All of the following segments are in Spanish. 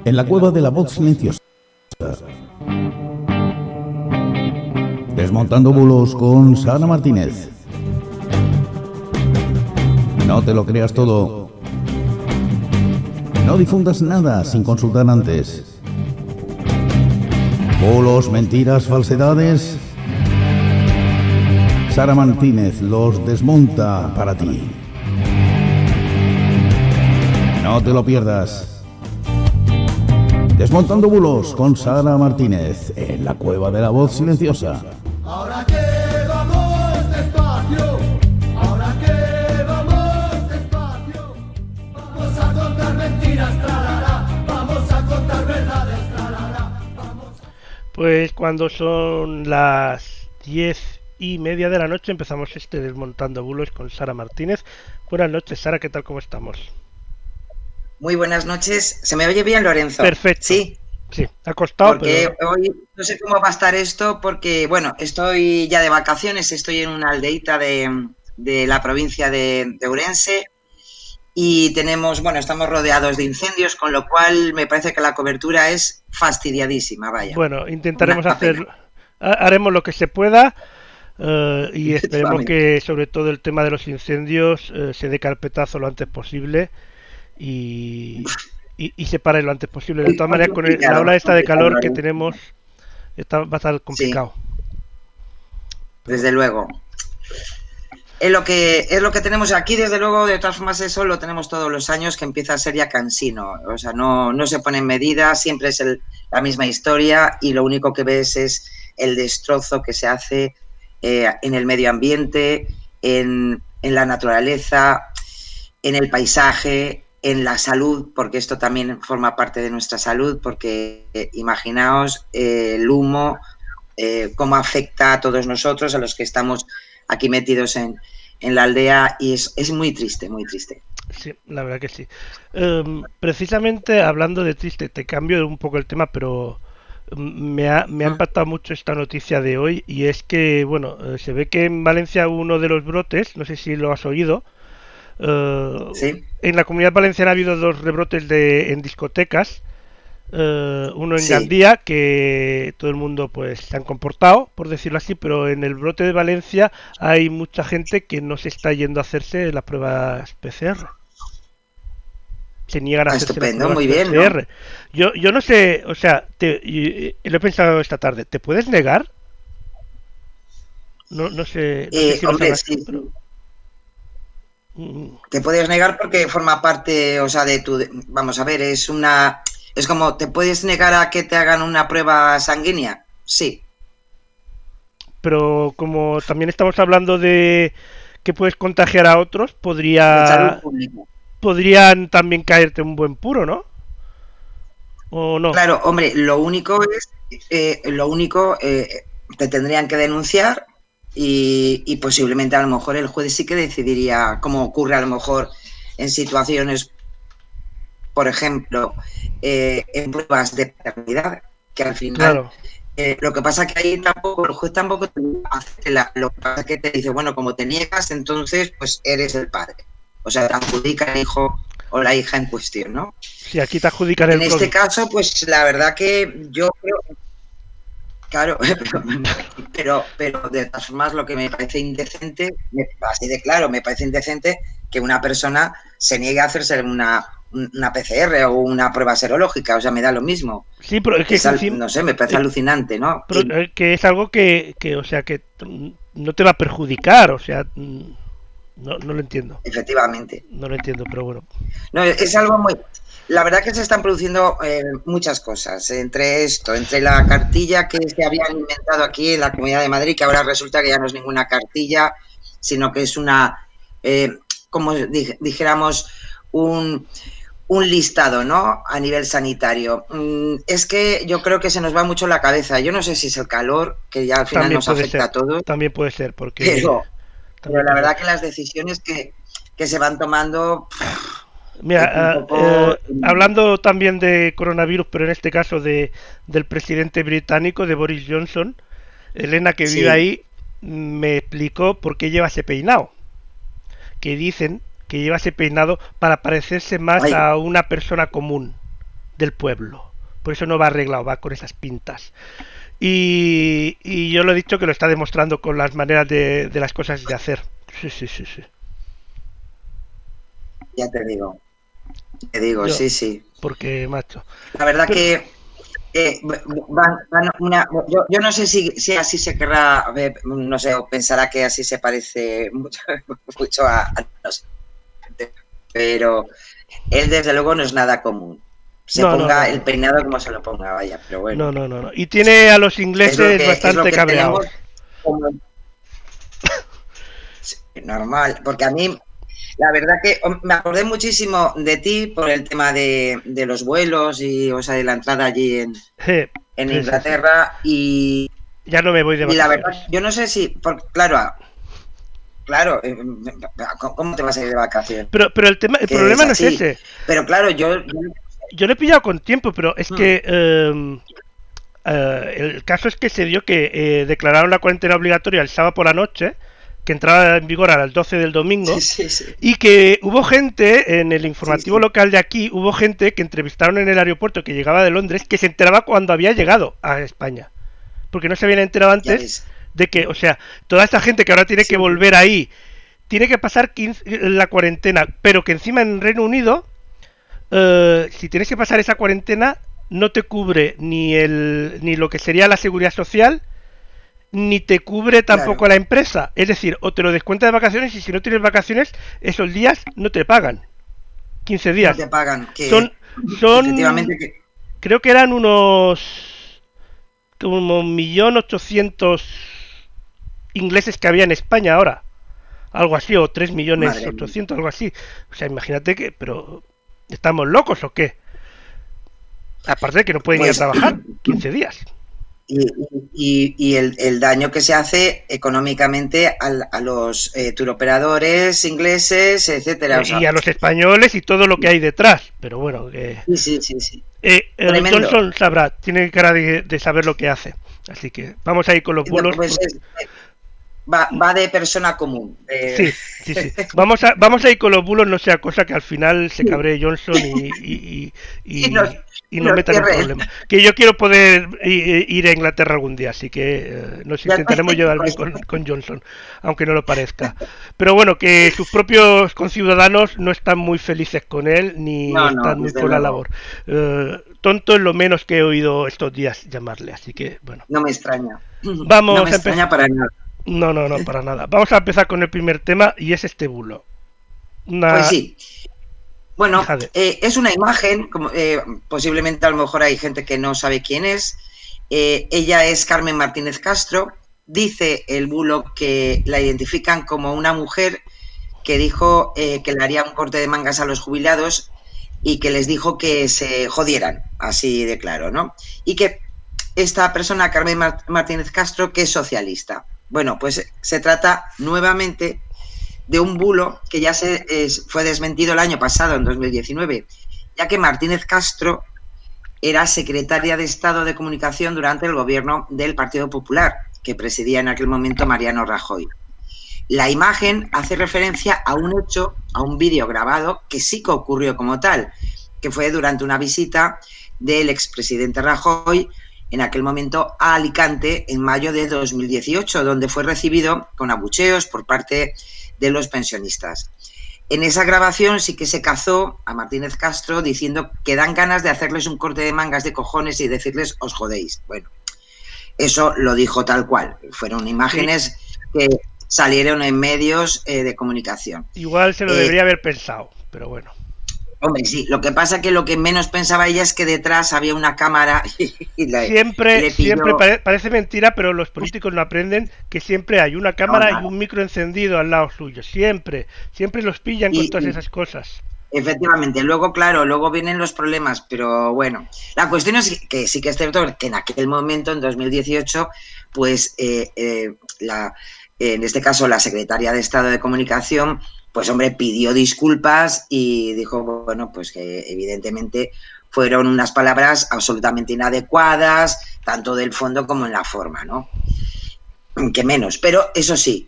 En la cueva de la voz silenciosa. Desmontando bulos con Sara Martínez. No te lo creas todo. No difundas nada sin consultar antes. Bulos, mentiras, falsedades. Sara Martínez los desmonta para ti. No te lo pierdas. Desmontando bulos con Sara Martínez en la cueva de la voz silenciosa. Ahora que vamos despacio, ahora que vamos despacio, vamos a contar mentiras, tralala, vamos a contar verdades, tralala, vamos. Pues cuando son las 10:30 de la noche empezamos este Desmontando bulos con Sara Martínez. Buenas noches, Sara, ¿qué tal? ¿Cómo estamos? Muy buenas noches. ¿Se me oye bien, Lorenzo? Perfecto. Sí. Sí, ha costado, porque pero... hoy no sé cómo va a estar esto, porque, bueno, estoy ya de vacaciones, estoy en una aldeita de la provincia de Ourense y estamos rodeados de incendios, con lo cual me parece que la cobertura es fastidiadísima, vaya. Bueno, intentaremos haremos lo que se pueda y esperemos que sobre todo el tema de los incendios se dé carpetazo lo antes posible y se pare lo antes posible. De todas maneras, con la ola esta de calor que tenemos, va a estar complicado. Sí. Desde luego. Es lo que tenemos aquí, desde luego. De todas formas, eso lo tenemos todos los años, que empieza a ser ya cansino. O sea, no se ponen medidas, siempre es la misma historia y lo único que ves es el destrozo que se hace en el medio ambiente, en la naturaleza, en el paisaje, en la salud, porque esto también forma parte de nuestra salud, porque imaginaos el humo, cómo afecta a todos nosotros, a los que estamos aquí metidos en la aldea, y es muy triste, muy triste. Sí, la verdad que sí. Precisamente hablando de triste, te cambio un poco el tema, pero me ha impactado mucho esta noticia de hoy, y es que, bueno, se ve que en Valencia uno de los brotes, no sé si lo has oído, ¿Sí? En la Comunidad Valenciana ha habido 2 rebrotes en discotecas, uno en Sí. Gandía, que todo el mundo pues se han comportado, por decirlo así, pero en el brote de Valencia hay mucha gente que no se está yendo a hacerse las pruebas PCR. Se niegan a hacerse Estupendo, las pruebas muy bien, PCR. ¿no? Yo no sé, o sea, lo he pensado esta tarde, ¿te puedes negar? No sé si lo Hombre, sabrás sí. tú, pero... Te puedes negar porque forma parte, o sea, vamos a ver, es como, ¿te puedes negar a que te hagan una prueba sanguínea? Sí. Pero como también estamos hablando de que puedes contagiar a otros, De salud pública. podrían también caerte un buen puro, ¿no? ¿O no? Claro, hombre, lo único te tendrían que denunciar y posiblemente a lo mejor el juez sí que decidiría, como ocurre a lo mejor en situaciones, por ejemplo, en pruebas de paternidad, que al final, Claro. lo que pasa que ahí el juez tampoco hace lo que pasa que te dice, bueno, como te niegas, entonces pues eres el padre. O sea, te adjudica el hijo o la hija en cuestión, ¿no? Si aquí te adjudican En el este COVID. caso, pues la verdad que yo creo, claro, pero de todas formas lo que me parece indecente, así de claro, me parece indecente que una persona se niegue a hacerse una PCR o una prueba serológica, o sea, me da lo mismo. Sí, pero es que No sé, me parece alucinante, ¿no? pero, que es algo o sea, que no te va a perjudicar, o sea, no lo entiendo. Efectivamente. No lo entiendo, pero bueno. No, es algo muy... La verdad que se están produciendo muchas cosas, entre la cartilla que se habían inventado aquí en la Comunidad de Madrid, que ahora resulta que ya no es ninguna cartilla, sino que es como dijéramos, un listado, ¿no? A nivel sanitario. Es que yo creo que se nos va mucho la cabeza. Yo no sé si es el calor, que ya al final También nos puede afecta ser. a todos, También puede ser, porque... pero la verdad que las decisiones que se van tomando... Es un Mira, poco... hablando también de coronavirus, pero en este caso del presidente británico, de Boris Johnson, Elena, que vive Sí. ahí, me explicó por qué lleva ese peinado. que dicen que lleva ese peinado para parecerse más Ay. a una persona común del pueblo. Por eso no va arreglado, va con esas pintas. Y yo lo he dicho que lo está demostrando con las maneras de las cosas de hacer. Sí, sí, sí, sí. Ya te digo. Te digo, Yo, sí. porque, macho. La verdad Pero, que yo no sé si así se querrá, no sé, o pensará que así se parece mucho a no sé, pero él desde luego no es nada común. Se no, no, ponga no, el no. peinado como se lo ponga, vaya, pero bueno, No, no, no, no. Y tiene a los ingleses es lo bastante que tenemos cabreados. como normal, porque a mí la verdad que me acordé muchísimo de ti por el tema de los vuelos y, o sea, de la entrada allí en Sí, sí, sí, sí. Inglaterra y Ya no me voy de la vacaciones. verdad, yo no sé si, claro, ¿cómo te vas a ir de vacaciones? Pero el Que es problema no es así. ese. Pero claro, Yo lo he pillado con tiempo, pero es que el caso es que se dio que declararon la cuarentena obligatoria el sábado por la noche, que entraba en vigor a las 12 del domingo, sí. y que hubo gente en el informativo Sí. local de aquí, hubo gente que entrevistaron en el aeropuerto que llegaba de Londres, que se enteraba cuando había llegado a España, porque no se habían enterado Ya antes ves. de que, o sea, toda esta gente que ahora tiene que Sí. volver ahí, tiene que pasar la cuarentena, pero que encima en Reino Unido si tienes que pasar esa cuarentena, no te cubre ni lo que sería la seguridad social, ni te cubre tampoco Claro, la empresa. Es decir, o te lo descuenta de vacaciones y si no tienes vacaciones, esos días no te pagan. 15 no días. te pagan, Son, que son, efectivamente que creo que eran unos como 1.800.000 ingleses que había en España ahora. Algo así, o tres millones madre mía. ochocientos algo así. O sea, imagínate que, pero ¿estamos locos o qué? Aparte de que no pueden ir a Pues trabajar 15 días. y el daño que se hace económicamente a los turoperadores ingleses, etcétera. O Y sea, a los españoles y todo lo que hay detrás. Pero bueno, sí. Tremendo. Johnson sabrá, tiene cara de saber lo que hace. Así que vamos a ir con los bulos. Pues va de persona común. Sí, sí, sí. Vamos a ir con los bulos, no sea cosa que al final se cabree Johnson Y nos, y y nos nos metan en cierre. problemas. Que yo quiero poder ir a Inglaterra algún día, así que nos intentaremos llevar bien con Johnson, aunque no lo parezca. Pero bueno, que sus propios conciudadanos no están muy felices con él, ni No, están muy desde por la luego. labor. Tonto es lo menos que he oído estos días llamarle, así que bueno. No me extraña. No me Vamos a empezar. extraña para nada. No, para nada. Vamos a empezar con el primer tema y es este bulo. Pues Una sí. Bueno, hija de... es una imagen, como, posiblemente a lo mejor hay gente que no sabe quién es. Ella es Carmen Martínez Castro. Dice el bulo que la identifican como una mujer que dijo que le haría un corte de mangas a los jubilados y que les dijo que se jodieran, así de claro, ¿no? Y que esta persona, Carmen Martínez Castro, que es socialista. Bueno, pues se trata nuevamente de un bulo que ya fue desmentido el año pasado, en 2019, ya que Martínez Castro era secretaria de Estado de Comunicación durante el gobierno del Partido Popular, que presidía en aquel momento Mariano Rajoy. La imagen hace referencia a un hecho, a un vídeo grabado que sí que ocurrió como tal, que fue durante una visita del expresidente Rajoy en aquel momento a Alicante en mayo de 2018, donde fue recibido con abucheos por parte de los pensionistas. En esa grabación sí que se cazó a Martínez Castro diciendo que dan ganas de hacerles un corte de mangas de cojones y decirles os jodéis. Bueno, eso lo dijo tal cual. Fueron imágenes que salieron en medios de comunicación. Igual se lo debería haber pensado, pero bueno. Hombre, sí, lo que pasa que lo que menos pensaba ella es que detrás había una cámara y le pilló... Parece mentira, pero los políticos no aprenden que siempre hay una cámara y un micro encendido al lado suyo. Siempre los pillan con todas esas cosas. Efectivamente, luego, claro, luego vienen los problemas, pero bueno, la cuestión es que sí que es cierto que en aquel momento, en 2018, pues en este caso la secretaria de Estado de Comunicación, pues hombre, pidió disculpas y dijo, bueno, pues que evidentemente fueron unas palabras absolutamente inadecuadas, tanto del fondo como en la forma, ¿no? Que menos, pero eso sí,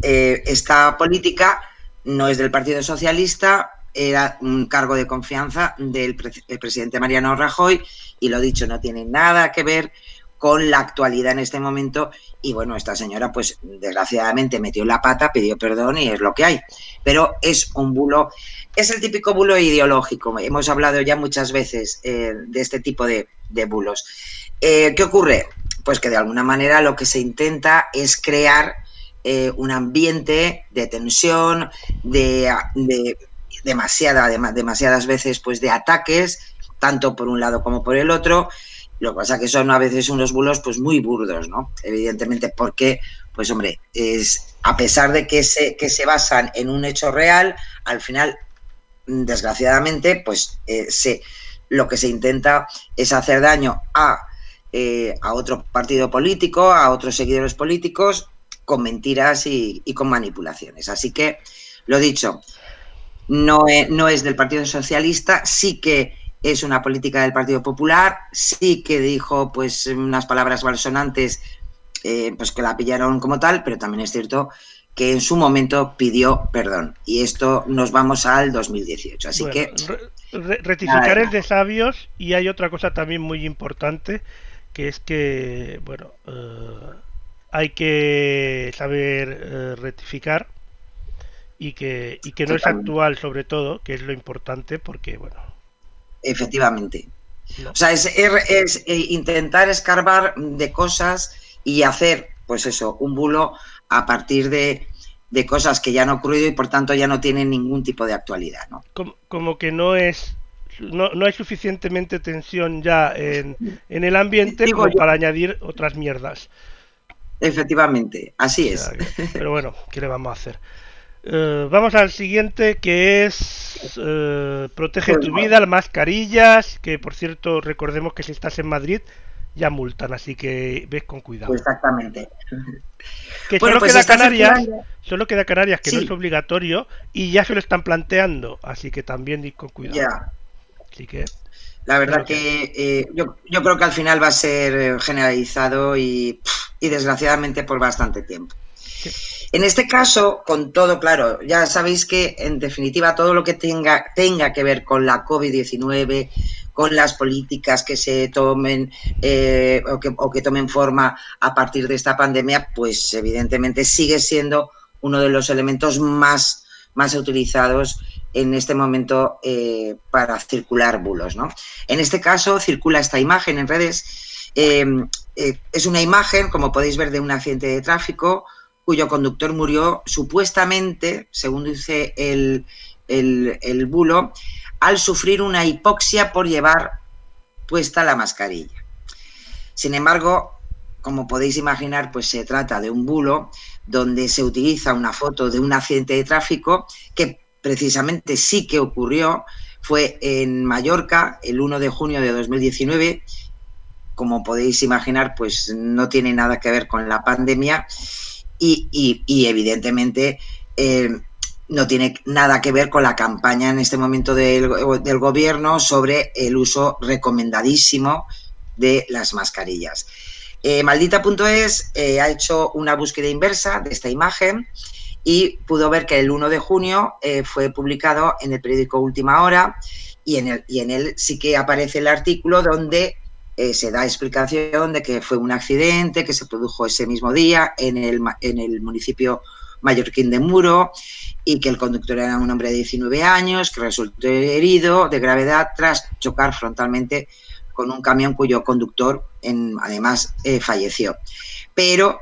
esta política no es del Partido Socialista, era un cargo de confianza del presidente Mariano Rajoy y lo dicho, no tiene nada que ver con la actualidad en este momento y bueno, esta señora pues desgraciadamente metió la pata, pidió perdón y es lo que hay, pero es un bulo, es el típico bulo ideológico, hemos hablado ya muchas veces de este tipo de bulos. ¿Qué ocurre? Pues que de alguna manera lo que se intenta es crear un ambiente de tensión, de demasiadas veces pues de ataques, tanto por un lado como por el otro. Lo que pasa que son a veces unos bulos pues muy burdos, ¿no? Evidentemente, porque, pues hombre, a pesar de que se basan en un hecho real, al final, desgraciadamente, pues lo que se intenta es hacer daño a otro partido político, a otros seguidores políticos, con mentiras y con manipulaciones. Así que, lo dicho, no es del Partido Socialista, sí que es una política del Partido Popular, sí que dijo pues unas palabras malsonantes pues que la pillaron como tal, pero también es cierto que en su momento pidió perdón. Y esto nos vamos al 2018. Así Bueno, que rectificar es de sabios y hay otra cosa también muy importante, que es que, bueno, hay que saber rectificar y que no es totalmente, actual sobre todo, que es lo importante, porque, bueno, efectivamente. no. O sea, es intentar escarbar de cosas y hacer, pues eso, un bulo a partir de cosas que ya han ocurrido y por tanto ya no tienen ningún tipo de actualidad, ¿no? Como que no hay suficientemente tensión ya en el ambiente Digo como yo, para añadir otras mierdas. efectivamente, O así sea es. pero bueno, ¿qué le vamos a hacer? Vamos al siguiente, que es protege Pues tu bueno, vida, las mascarillas, que por cierto recordemos que si estás en Madrid ya multan, así que ves con cuidado. pues exactamente. Que Bueno, pues está circulando. Solo queda Canarias que no es Sí, obligatorio y ya se lo están planteando, así que también ir con cuidado. ya. Así que La es lo verdad que hay. que yo creo que al final va a ser generalizado y desgraciadamente por bastante tiempo. Sí. En este caso, con todo, claro, ya sabéis que en definitiva todo lo que tenga que ver con la COVID-19, con las políticas que se tomen o que tomen forma a partir de esta pandemia, pues evidentemente sigue siendo uno de los elementos más utilizados en este momento para circular bulos, ¿no? En este caso circula esta imagen en redes. Es una imagen, como podéis ver, de un accidente de tráfico cuyo conductor murió supuestamente, según dice el bulo, al sufrir una hipoxia por llevar puesta la mascarilla. Sin embargo, como podéis imaginar, pues se trata de un bulo donde se utiliza una foto de un accidente de tráfico que precisamente sí que ocurrió, fue en Mallorca el 1 de junio de 2019. Como podéis imaginar, pues no tiene nada que ver con la pandemia y evidentemente no tiene nada que ver con la campaña en este momento del gobierno sobre el uso recomendadísimo de las mascarillas. Maldita.es ha hecho una búsqueda inversa de esta imagen y pudo ver que el 1 de junio fue publicado en el periódico Última Hora y en él sí que aparece el artículo donde se da explicación de que fue un accidente que se produjo ese mismo día en el municipio mallorquín de Muro y que el conductor era un hombre de 19 años que resultó herido de gravedad tras chocar frontalmente con un camión cuyo conductor además falleció. Pero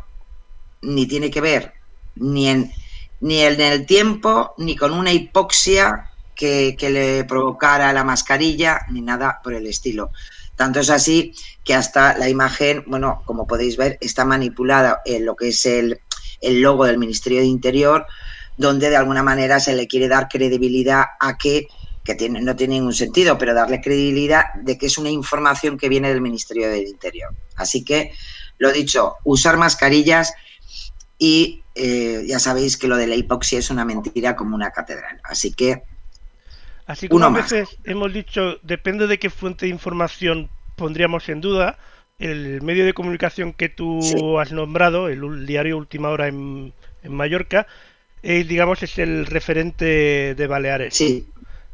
ni tiene que ver ni en el tiempo ni con una hipoxia que le provocara la mascarilla ni nada por el estilo. Tanto es así que hasta la imagen, bueno, como podéis ver, está manipulada en lo que es el logo del Ministerio de Interior, donde de alguna manera se le quiere dar credibilidad a no tiene ningún sentido, pero darle credibilidad de que es una información que viene del Ministerio del Interior. Así que, lo dicho, usar mascarillas y ya sabéis que lo de la hipoxia es una mentira como una catedral. Así que Así como a uno más. veces hemos dicho, depende de qué fuente de información pondríamos en duda, el medio de comunicación que Sí, tú has nombrado, el diario Última Hora en Mallorca, digamos, es el referente de Baleares. Sí,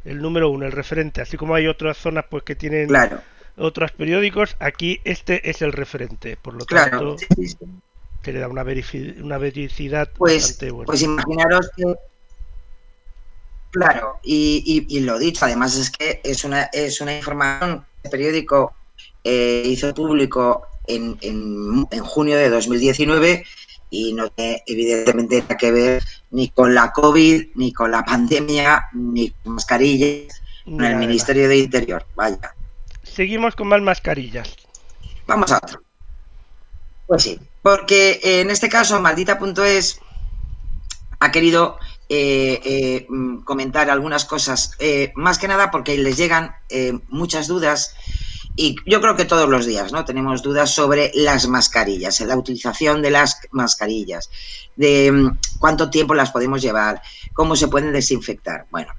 El número uno, el referente. Así como hay otras zonas pues que tienen claro, otros periódicos, aquí este es el referente. Por lo claro. tanto, Sí, sí. se le da una vericidad Pues, bastante buena. pues imaginaros que, claro, y lo dicho, además es que es una información que el periódico hizo público en junio de 2019 y no tiene evidentemente nada que ver ni con la COVID, ni con la pandemia, ni con mascarillas, con Ni el nada de más. Ministerio de Interior. Vaya, Seguimos con más mascarillas. vamos a otro. Pues sí, porque en este caso Maldita.es ha querido comentar algunas cosas, más que nada porque les llegan muchas dudas y yo creo que todos los días, ¿no? Tenemos dudas sobre las mascarillas, la utilización de las mascarillas, de cuánto tiempo las podemos llevar, cómo se pueden desinfectar. Bueno,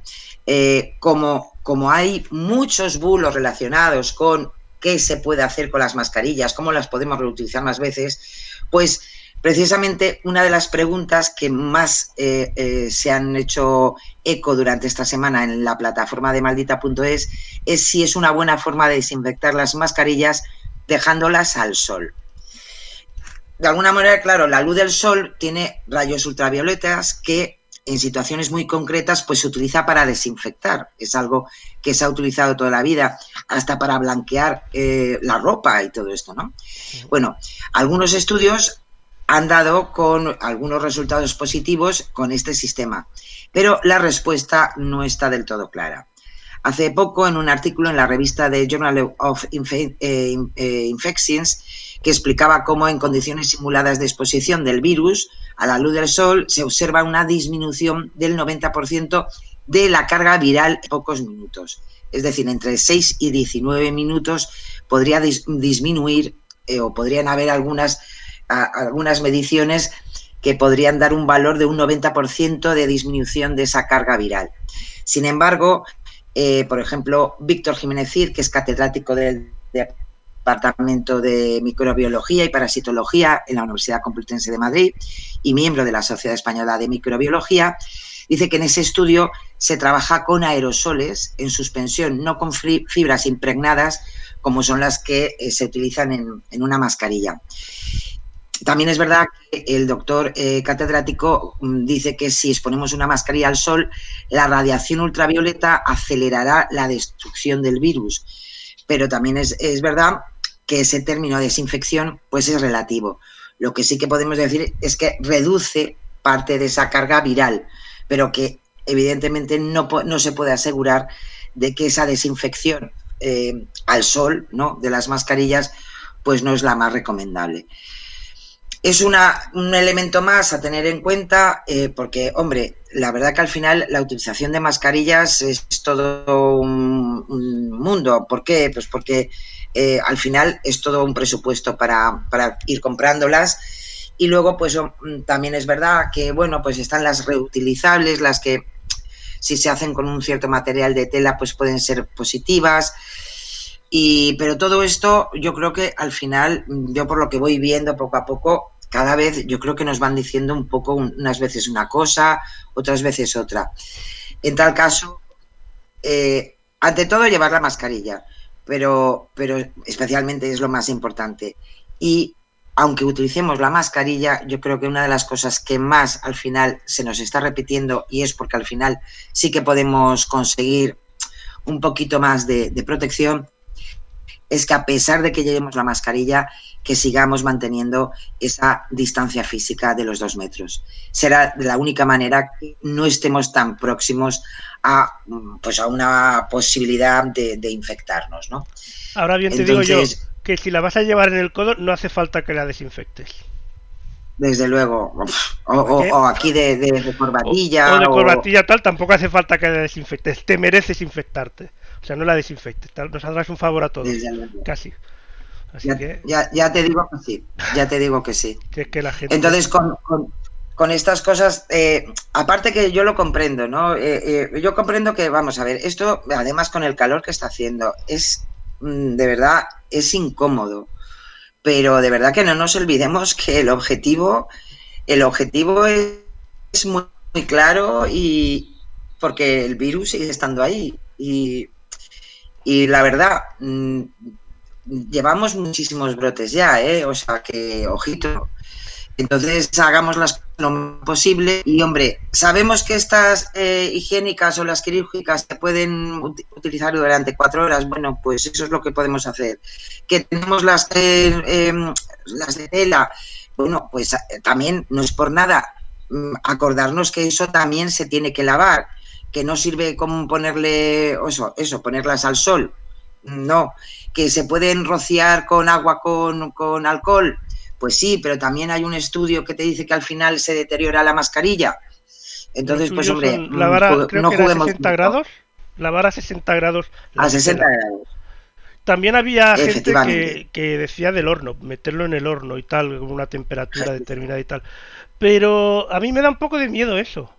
como hay muchos bulos relacionados con qué se puede hacer con las mascarillas, cómo las podemos reutilizar más veces, pues precisamente una de las preguntas que más se han hecho eco durante esta semana en la plataforma de Maldita.es es si es una buena forma de desinfectar las mascarillas dejándolas al sol. De alguna manera, claro, la luz del sol tiene rayos ultravioletas que en situaciones muy concretas pues se utiliza para desinfectar. Es algo que se ha utilizado toda la vida, hasta para blanquear la ropa y todo esto, ¿no? Bueno, algunos estudios han dado con algunos resultados positivos con este sistema, pero la respuesta no está del todo clara. Hace poco, en un artículo en la revista de Journal of Infections, que explicaba cómo en condiciones simuladas de exposición del virus a la luz del sol se observa una disminución del 90% de la carga viral en pocos minutos. Es decir, entre 6 y 19 minutos podría disminuir o podrían haber algunas mediciones que podrían dar un valor de un 90% de disminución de esa carga viral. Sin embargo, por ejemplo, Víctor Jiménez Cir, que es catedrático del Departamento de Microbiología y Parasitología en la Universidad Complutense de Madrid y miembro de la Sociedad Española de Microbiología, dice que en ese estudio se trabaja con aerosoles en suspensión, no con fibras impregnadas como son las que se utilizan en una mascarilla. También es verdad que el doctor catedrático dice que si exponemos una mascarilla al sol, la radiación ultravioleta acelerará la destrucción del virus. Pero también es verdad que ese término de desinfección pues es relativo. Lo que sí que podemos decir es que reduce parte de esa carga viral, pero que evidentemente no se puede asegurar de que esa desinfección al sol, ¿no?, de las mascarillas pues no es la más recomendable. Es un elemento más a tener en cuenta porque, hombre, la verdad que al final la utilización de mascarillas es todo un mundo. ¿Por qué? Pues porque al final es todo un presupuesto para ir comprándolas y luego pues también es verdad que, bueno, pues están las reutilizables, las que si se hacen con un cierto material de tela pues pueden ser positivas. Pero todo esto yo creo que al final, yo por lo que voy viendo poco a poco, cada vez yo creo que nos van diciendo un poco, unas veces una cosa, otras veces otra. En tal caso, ante todo llevar la mascarilla, pero especialmente es lo más importante. Y aunque utilicemos la mascarilla, yo creo que una de las cosas que más al final se nos está repitiendo, y es porque al final sí que podemos conseguir un poquito más de protección, es que a pesar de que llevemos la mascarilla, que sigamos manteniendo esa distancia física de los 2 metros. Será de la única manera que no estemos tan próximos a una posibilidad de infectarnos, ¿no? Ahora bien, te digo yo que si la vas a llevar en el codo, no hace falta que la desinfectes. Desde luego, o aquí de corbatilla. O de corbatilla tal, tampoco hace falta que la desinfectes. Te mereces infectarte. O sea, no la desinfectes. Nos harás un favor a todos. Casi. Así ya te digo que sí. Ya te digo que sí. Que es que la gente... Entonces, con estas cosas, aparte que yo lo comprendo, ¿no? Yo comprendo que, vamos a ver, esto, además con el calor que está haciendo, de verdad, es incómodo. Pero de verdad que no nos olvidemos que el objetivo es muy muy claro y porque el virus sigue estando ahí y la verdad, llevamos muchísimos brotes ya, o sea que, ojito. Entonces, hagamos las cosas lo más posible y, hombre, sabemos que estas higiénicas o las quirúrgicas se pueden utilizar durante 4 horas. Bueno, pues eso es lo que podemos hacer. Que tenemos las de tela. Bueno, pues también no es por nada acordarnos que eso también se tiene que lavar, que no sirve como ponerle eso, ponerlas al sol. No, que se pueden rociar con agua con alcohol. Pues sí, pero también hay un estudio que te dice que al final se deteriora la mascarilla. Entonces, pues hombre, lavar creo no que era a juguemos 60 mucho. grados, lavar a 60 grados la A 60 tela. grados. También había gente Efectivamente. que decía del horno, meterlo en el horno y tal, con una temperatura determinada y tal. Pero a mí me da un poco de miedo eso.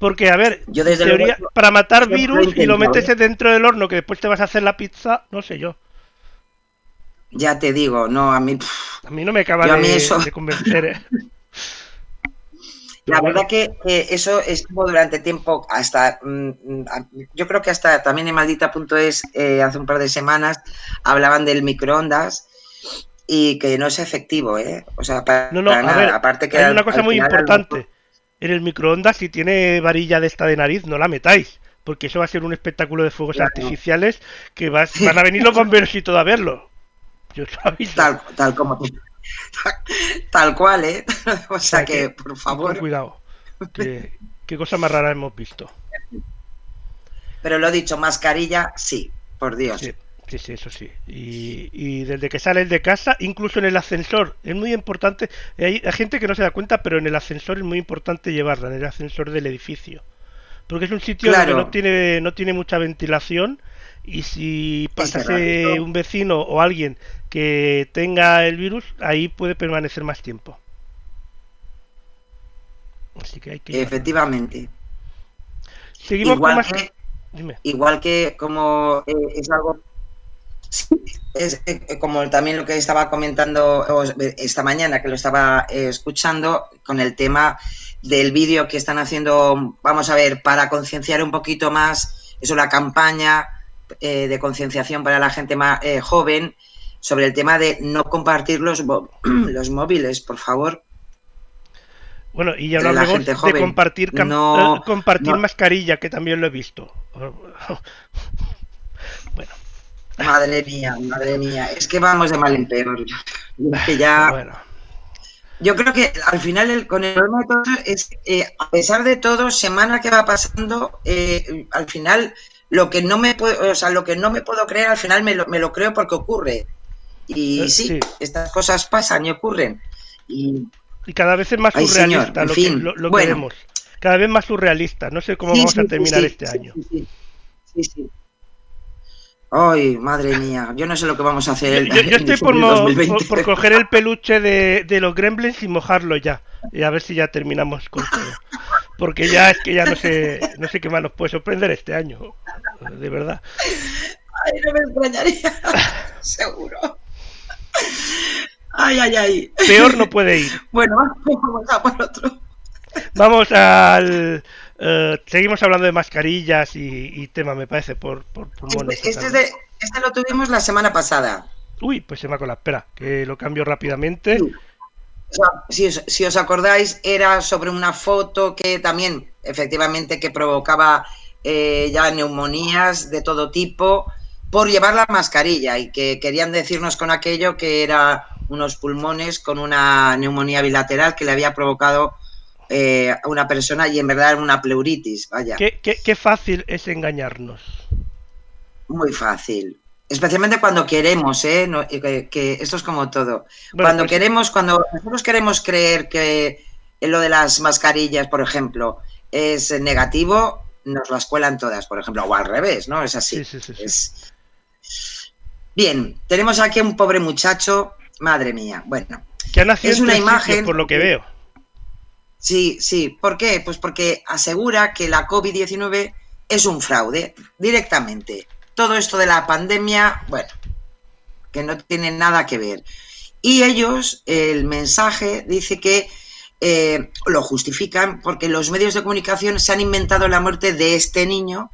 Porque, a ver, Yo en desde luego teoría, para matar siempre lo he virus y lo intentado, metes dentro del horno, que después te vas a hacer la pizza, no sé yo. Ya te digo, no, a mí, A mí no me acaba yo a mí eso, de convencer, ¿eh? la Pero bueno, verdad que eso estuvo durante tiempo, hasta, yo creo que hasta también en maldita.es hace un par de semanas hablaban del microondas y que no es efectivo, o sea, no, no, para a nada, ver, aparte que hay una cosa al muy final importante. En el microondas, si tiene varilla de esta de nariz, no la metáis. Porque eso va a ser un espectáculo de fuegos claro, artificiales que van a venir los bomberos y todo a verlo. Yo os lo aviso. tal como tal cual, O O sea sea que que, por ir con favor, cuidado. Qué cosa más rara hemos visto. pero lo dicho, mascarilla, sí, por Sí, Dios. sí, sí, eso sí. Y desde que sales de casa, incluso en el ascensor, es muy importante. Hay gente que no se da cuenta, pero en el ascensor es muy importante llevarla, en el ascensor del edificio. Porque es un sitio donde Claro, no tiene mucha ventilación y si es pasase cerradito, un vecino o alguien que tenga el virus, ahí puede permanecer más tiempo. Así que hay que llevarlo. efectivamente. Seguimos con Igual más... que, Dime. igual que como es algo, sí, es como también lo que estaba comentando esta mañana, que lo estaba escuchando, con el tema del vídeo que están haciendo, vamos a ver, para concienciar un poquito más, eso, la campaña de concienciación para la gente más joven, sobre el tema de no compartir los móviles, por favor, Bueno, y ya no entre la hablemos gente de joven. compartir, No, compartir no, mascarilla, que también lo he visto. Bueno, madre mía, es que vamos de mal en peor. Es que ya, bueno. yo creo que al final con el problema de todo es, a pesar de todo, semana que va pasando, al final lo que no me puedo, o sea, lo que no me puedo creer, al final me lo creo porque ocurre. Y sí, Sí, estas cosas pasan y ocurren. Y, y cada vez es más ay señor, surrealista en fin, lo que bueno, vemos. Cada vez más surrealista. No sé cómo sí, vamos a sí, sí, terminar sí, este sí, año. sí, sí, sí, sí. Ay, madre mía, yo no sé lo que vamos a hacer Yo en estoy el 2020. por coger el peluche de los gremlins y mojarlo ya. Y a ver si ya terminamos con todo. Porque ya es que ya no sé qué más nos puede sorprender este año. De verdad. Ay, no me extrañaría, seguro. Ay, ay, ay. Peor no puede ir. Bueno, vamos a por otro. Vamos al... seguimos hablando de mascarillas y tema, me parece, por pulmones y tal, ¿no? Este lo tuvimos la semana pasada. Uy, pues se me ha colado. Espera, que lo cambio Sí. rápidamente. O sea, si os acordáis, era sobre una foto que también, efectivamente, que provocaba ya neumonías de todo tipo por llevar la mascarilla y que querían decirnos con aquello que era unos pulmones con una neumonía bilateral que le había provocado a una persona y en verdad era una pleuritis, vaya, Qué fácil es engañarnos. muy fácil. Especialmente cuando queremos, no, que esto es como todo. Bueno, Cuando pues queremos, cuando nosotros queremos creer que lo de las mascarillas, por ejemplo, es negativo, nos las cuelan todas, por ejemplo, o al revés, ¿no? Es sí, así. sí, sí, sí. Es... Bien, tenemos aquí a un pobre muchacho, madre mía, bueno, Que ha nacido es en una 3 sitios, imagen, por lo que veo. sí, sí, ¿por qué? Pues porque asegura que la COVID-19 es un fraude, directamente. Todo esto de la pandemia, bueno, que no tiene nada que ver. Y ellos, el mensaje dice que lo justifican porque los medios de comunicación se han inventado la muerte de este niño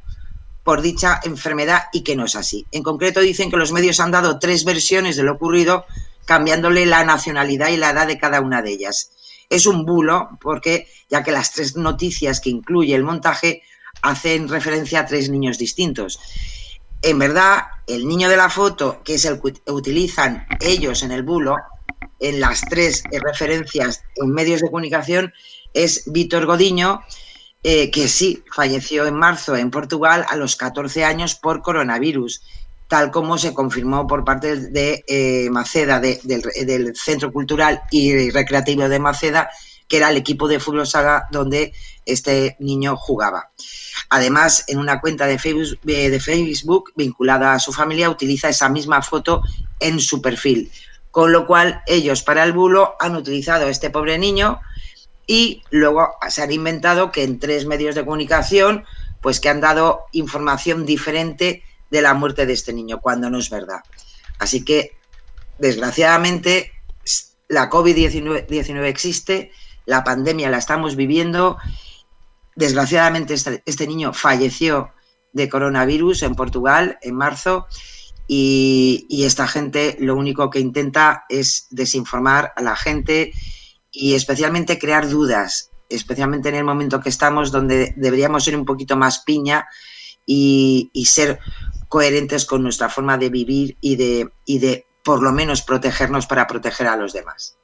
por dicha enfermedad y que no es así. En concreto dicen que los medios han dado 3 versiones de lo ocurrido, cambiándole la nacionalidad y la edad de cada una de ellas. Es un bulo porque, ya que las 3 noticias que incluye el montaje hacen referencia a 3 niños distintos. En verdad, el niño de la foto, que es el que utilizan ellos en el bulo, en las 3 referencias en medios de comunicación, es Vítor Godiño, que sí, falleció en marzo en Portugal a los 14 años por coronavirus, tal como se confirmó por parte de Maceda, del Centro Cultural y Recreativo de Maceda, que era el equipo de fútbol sala donde este niño jugaba. Además, en una cuenta de Facebook vinculada a su familia, utiliza esa misma foto en su perfil, con lo cual ellos para el bulo han utilizado a este pobre niño y luego se han inventado que en 3 medios de comunicación pues que han dado información diferente de la muerte de este niño, cuando no es verdad. Así que, desgraciadamente, la COVID-19 existe, la pandemia la estamos viviendo. Desgraciadamente, este niño falleció de coronavirus en Portugal en marzo y esta gente lo único que intenta es desinformar a la gente y especialmente crear dudas, especialmente en el momento que estamos, donde deberíamos ser un poquito más piña y ser coherentes con nuestra forma de vivir y de por lo menos protegernos para proteger a los demás.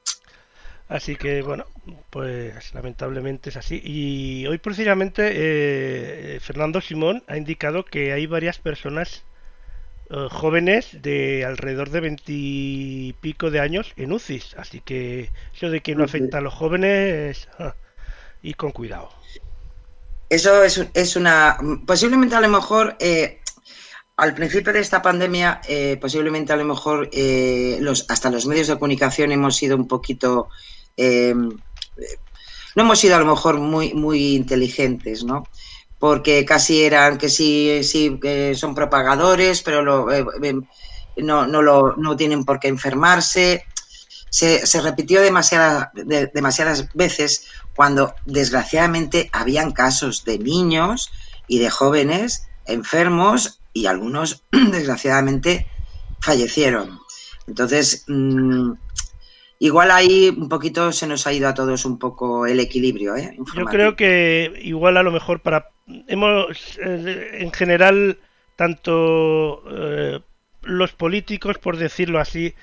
Así que bueno, pues lamentablemente es así. Y hoy precisamente Fernando Simón ha indicado que hay varias personas jóvenes de alrededor de 20 y pico de años en UCIs, así que eso de que no afecta a los jóvenes, y con cuidado. Eso es una... Posiblemente a lo mejor, al principio de esta pandemia, posiblemente a lo mejor hasta los medios de comunicación hemos sido un poquito... no hemos sido a lo mejor muy inteligentes, ¿no? Porque casi eran que sí que son propagadores, pero no tienen por qué enfermarse. Se repitió demasiadas veces cuando desgraciadamente habían casos de niños y de jóvenes enfermos y algunos desgraciadamente fallecieron. Entonces, igual ahí un poquito se nos ha ido a todos un poco el equilibrio, yo creo que igual a lo mejor en general, tanto los políticos, por decirlo así,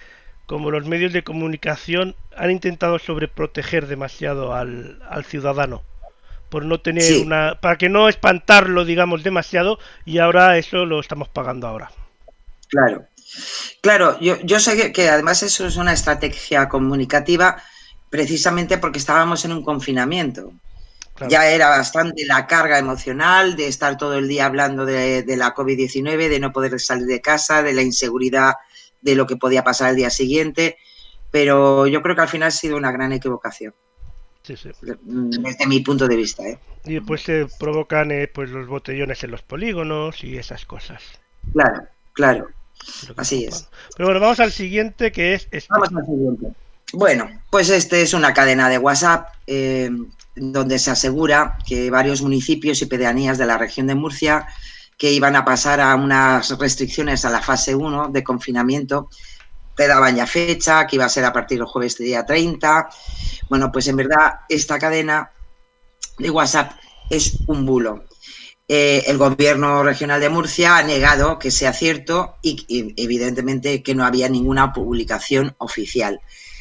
como los medios de comunicación han intentado sobreproteger demasiado al ciudadano, por no tener para que no espantarlo, digamos, demasiado, y ahora eso lo estamos pagando ahora. Claro, yo sé que además eso es una estrategia comunicativa precisamente porque estábamos en un confinamiento. Claro. Ya era bastante la carga emocional de estar todo el día hablando de la COVID-19, de no poder salir de casa, de la inseguridad de lo que podía pasar el día siguiente, pero yo creo que al final ha sido una gran equivocación. Sí. Desde mi punto de vista. Y después se provocan pues los botellones en los polígonos y esas cosas. Claro. Así es. Pero bueno, vamos al siguiente, que es este. Vamos al siguiente. Bueno, pues este es una cadena de WhatsApp donde se asegura que varios municipios y pedanías de la región de Murcia que iban a pasar a unas restricciones a la fase 1 de confinamiento, te daban ya fecha, que iba a ser a partir del jueves día 30. Bueno, pues en verdad esta cadena de WhatsApp es un bulo. El gobierno regional de Murcia ha negado que sea cierto y evidentemente que no había ninguna publicación oficial.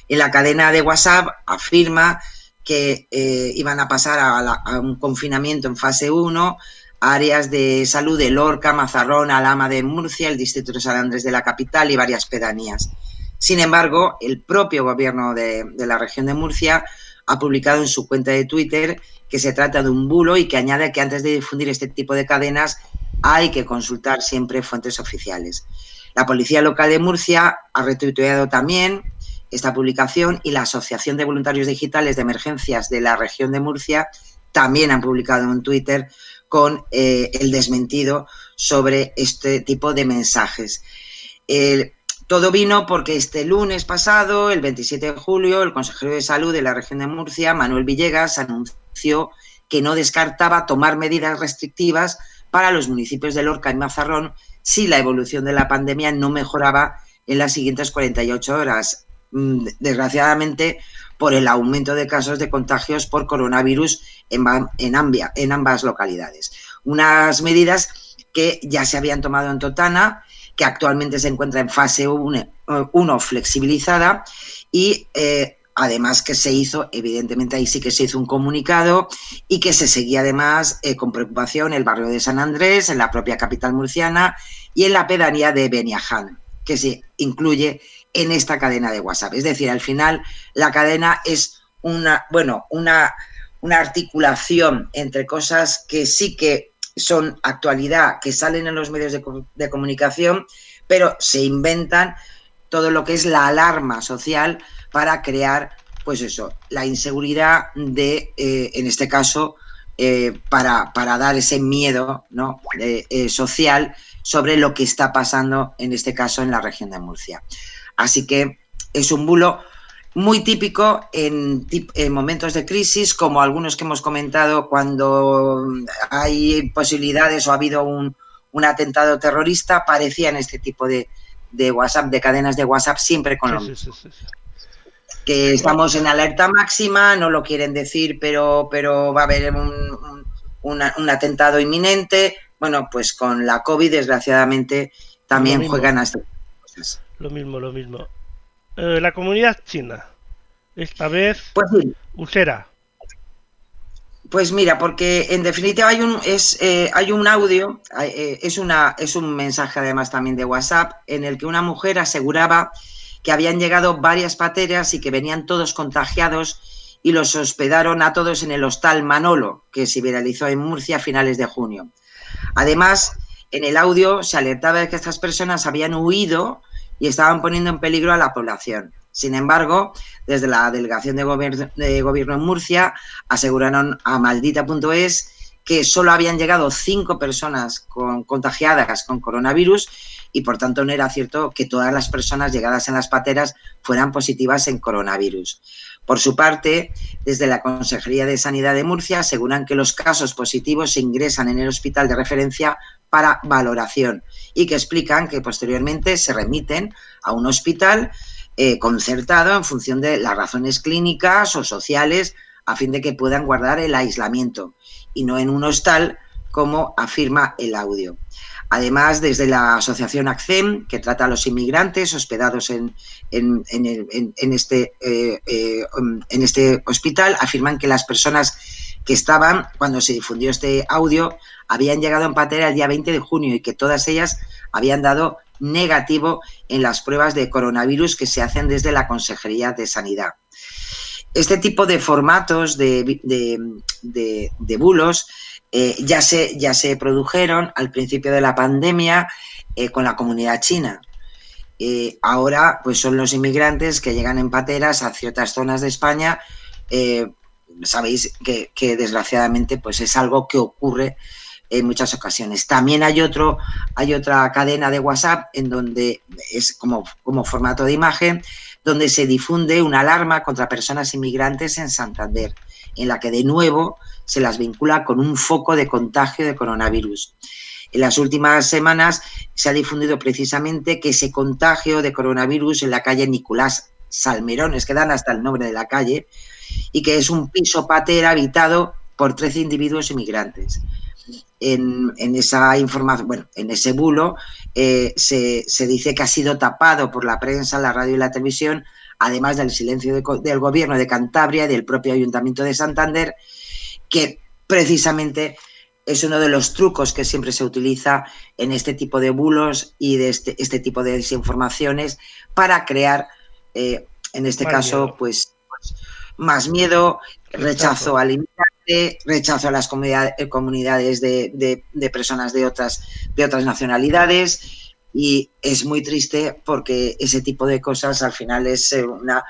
En la cadena de WhatsApp afirma que iban a pasar a un confinamiento en fase 1, áreas de salud de Lorca, Mazarrón, Alhama de Murcia, el distrito de San Andrés de la capital y varias pedanías. Sin embargo, el propio gobierno de la región de Murcia ha publicado en su cuenta de Twitter que se trata de un bulo y que añade que antes de difundir este tipo de cadenas hay que consultar siempre fuentes oficiales. La Policía Local de Murcia ha retuiteado también esta publicación y la Asociación de Voluntarios Digitales de Emergencias de la región de Murcia también han publicado en Twitter con el desmentido sobre este tipo de mensajes. Todo vino porque este lunes pasado, el 27 de julio, el consejero de Salud de la región de Murcia, Manuel Villegas, anunció que no descartaba tomar medidas restrictivas para los municipios de Lorca y Mazarrón si la evolución de la pandemia no mejoraba en las siguientes 48 horas. Desgraciadamente, por el aumento de casos de contagios por coronavirus en ambas localidades. Unas medidas que ya se habían tomado en Totana, que actualmente se encuentra en fase 1 flexibilizada y además que se hizo, evidentemente ahí sí que se hizo un comunicado y que se seguía además con preocupación el barrio de San Andrés, en la propia capital murciana y en la pedanía de Beniaján, que se incluye en esta cadena de WhatsApp. Es decir, al final la cadena es una articulación entre cosas que sí que son actualidad, que salen en los medios de comunicación, pero se inventan todo lo que es la alarma social para crear, pues eso, la inseguridad de, en este caso, para dar ese miedo, ¿no?, social sobre lo que está pasando, en este caso, en la región de Murcia. Así que es un bulo muy típico en momentos de crisis, como algunos que hemos comentado, cuando hay posibilidades o ha habido un atentado terrorista, aparecían este tipo de WhatsApp, de cadenas de WhatsApp, siempre con lo mismo. Sí. Que estamos en alerta máxima, no lo quieren decir, pero va a haber un atentado inminente. Bueno, pues con la COVID, desgraciadamente, también juegan a estas cosas. Lo mismo. La comunidad china, esta vez, pues sí. Usera. Pues mira, porque en definitiva hay un audio, es un mensaje además también de WhatsApp, en el que una mujer aseguraba que habían llegado varias pateras y que venían todos contagiados y los hospedaron a todos en el hostal Manolo, que se viralizó en Murcia a finales de junio. Además, en el audio se alertaba de que estas personas habían huido y estaban poniendo en peligro a la población. Sin embargo, desde la Delegación de Gobierno en Murcia aseguraron a maldita.es que solo habían llegado 5 personas contagiadas con coronavirus y por tanto no era cierto que todas las personas llegadas en las pateras fueran positivas en coronavirus. Por su parte, desde la Consejería de Sanidad de Murcia aseguran que los casos positivos se ingresan en el hospital de referencia para valoración y que explican que posteriormente se remiten a un hospital concertado en función de las razones clínicas o sociales a fin de que puedan guardar el aislamiento y no en un hostal como afirma el audio. Además, desde la asociación ACCEM, que trata a los inmigrantes hospedados en este hospital, afirman que las personas que estaban, cuando se difundió este audio, habían llegado en patera el día 20 de junio y que todas ellas habían dado negativo en las pruebas de coronavirus que se hacen desde la Consejería de Sanidad. Este tipo de formatos de bulos ya se produjeron al principio de la pandemia con la comunidad china. Ahora pues son los inmigrantes que llegan en pateras a ciertas zonas de España. Sabéis que desgraciadamente pues es algo que ocurre en muchas ocasiones. También hay otra cadena de WhatsApp en donde es como formato de imagen, donde se difunde una alarma contra personas inmigrantes en Santander, en la que de nuevo se las vincula con un foco de contagio de coronavirus. En las últimas semanas se ha difundido precisamente que ese contagio de coronavirus en la calle Nicolás Salmerón, es que dan hasta el nombre de la calle, y que es un piso patera habitado por 13 individuos inmigrantes. En esa información, bueno, en ese bulo se dice que ha sido tapado por la prensa, la radio y la televisión, además del silencio del Gobierno de Cantabria y del propio Ayuntamiento de Santander, que precisamente es uno de los trucos que siempre se utiliza en este tipo de bulos y de este tipo de desinformaciones para crear, en este caso, pues más miedo, rechazo al inmigrante, rechazo a las comunidades de personas de otras nacionalidades, y es muy triste porque ese tipo de cosas al final es una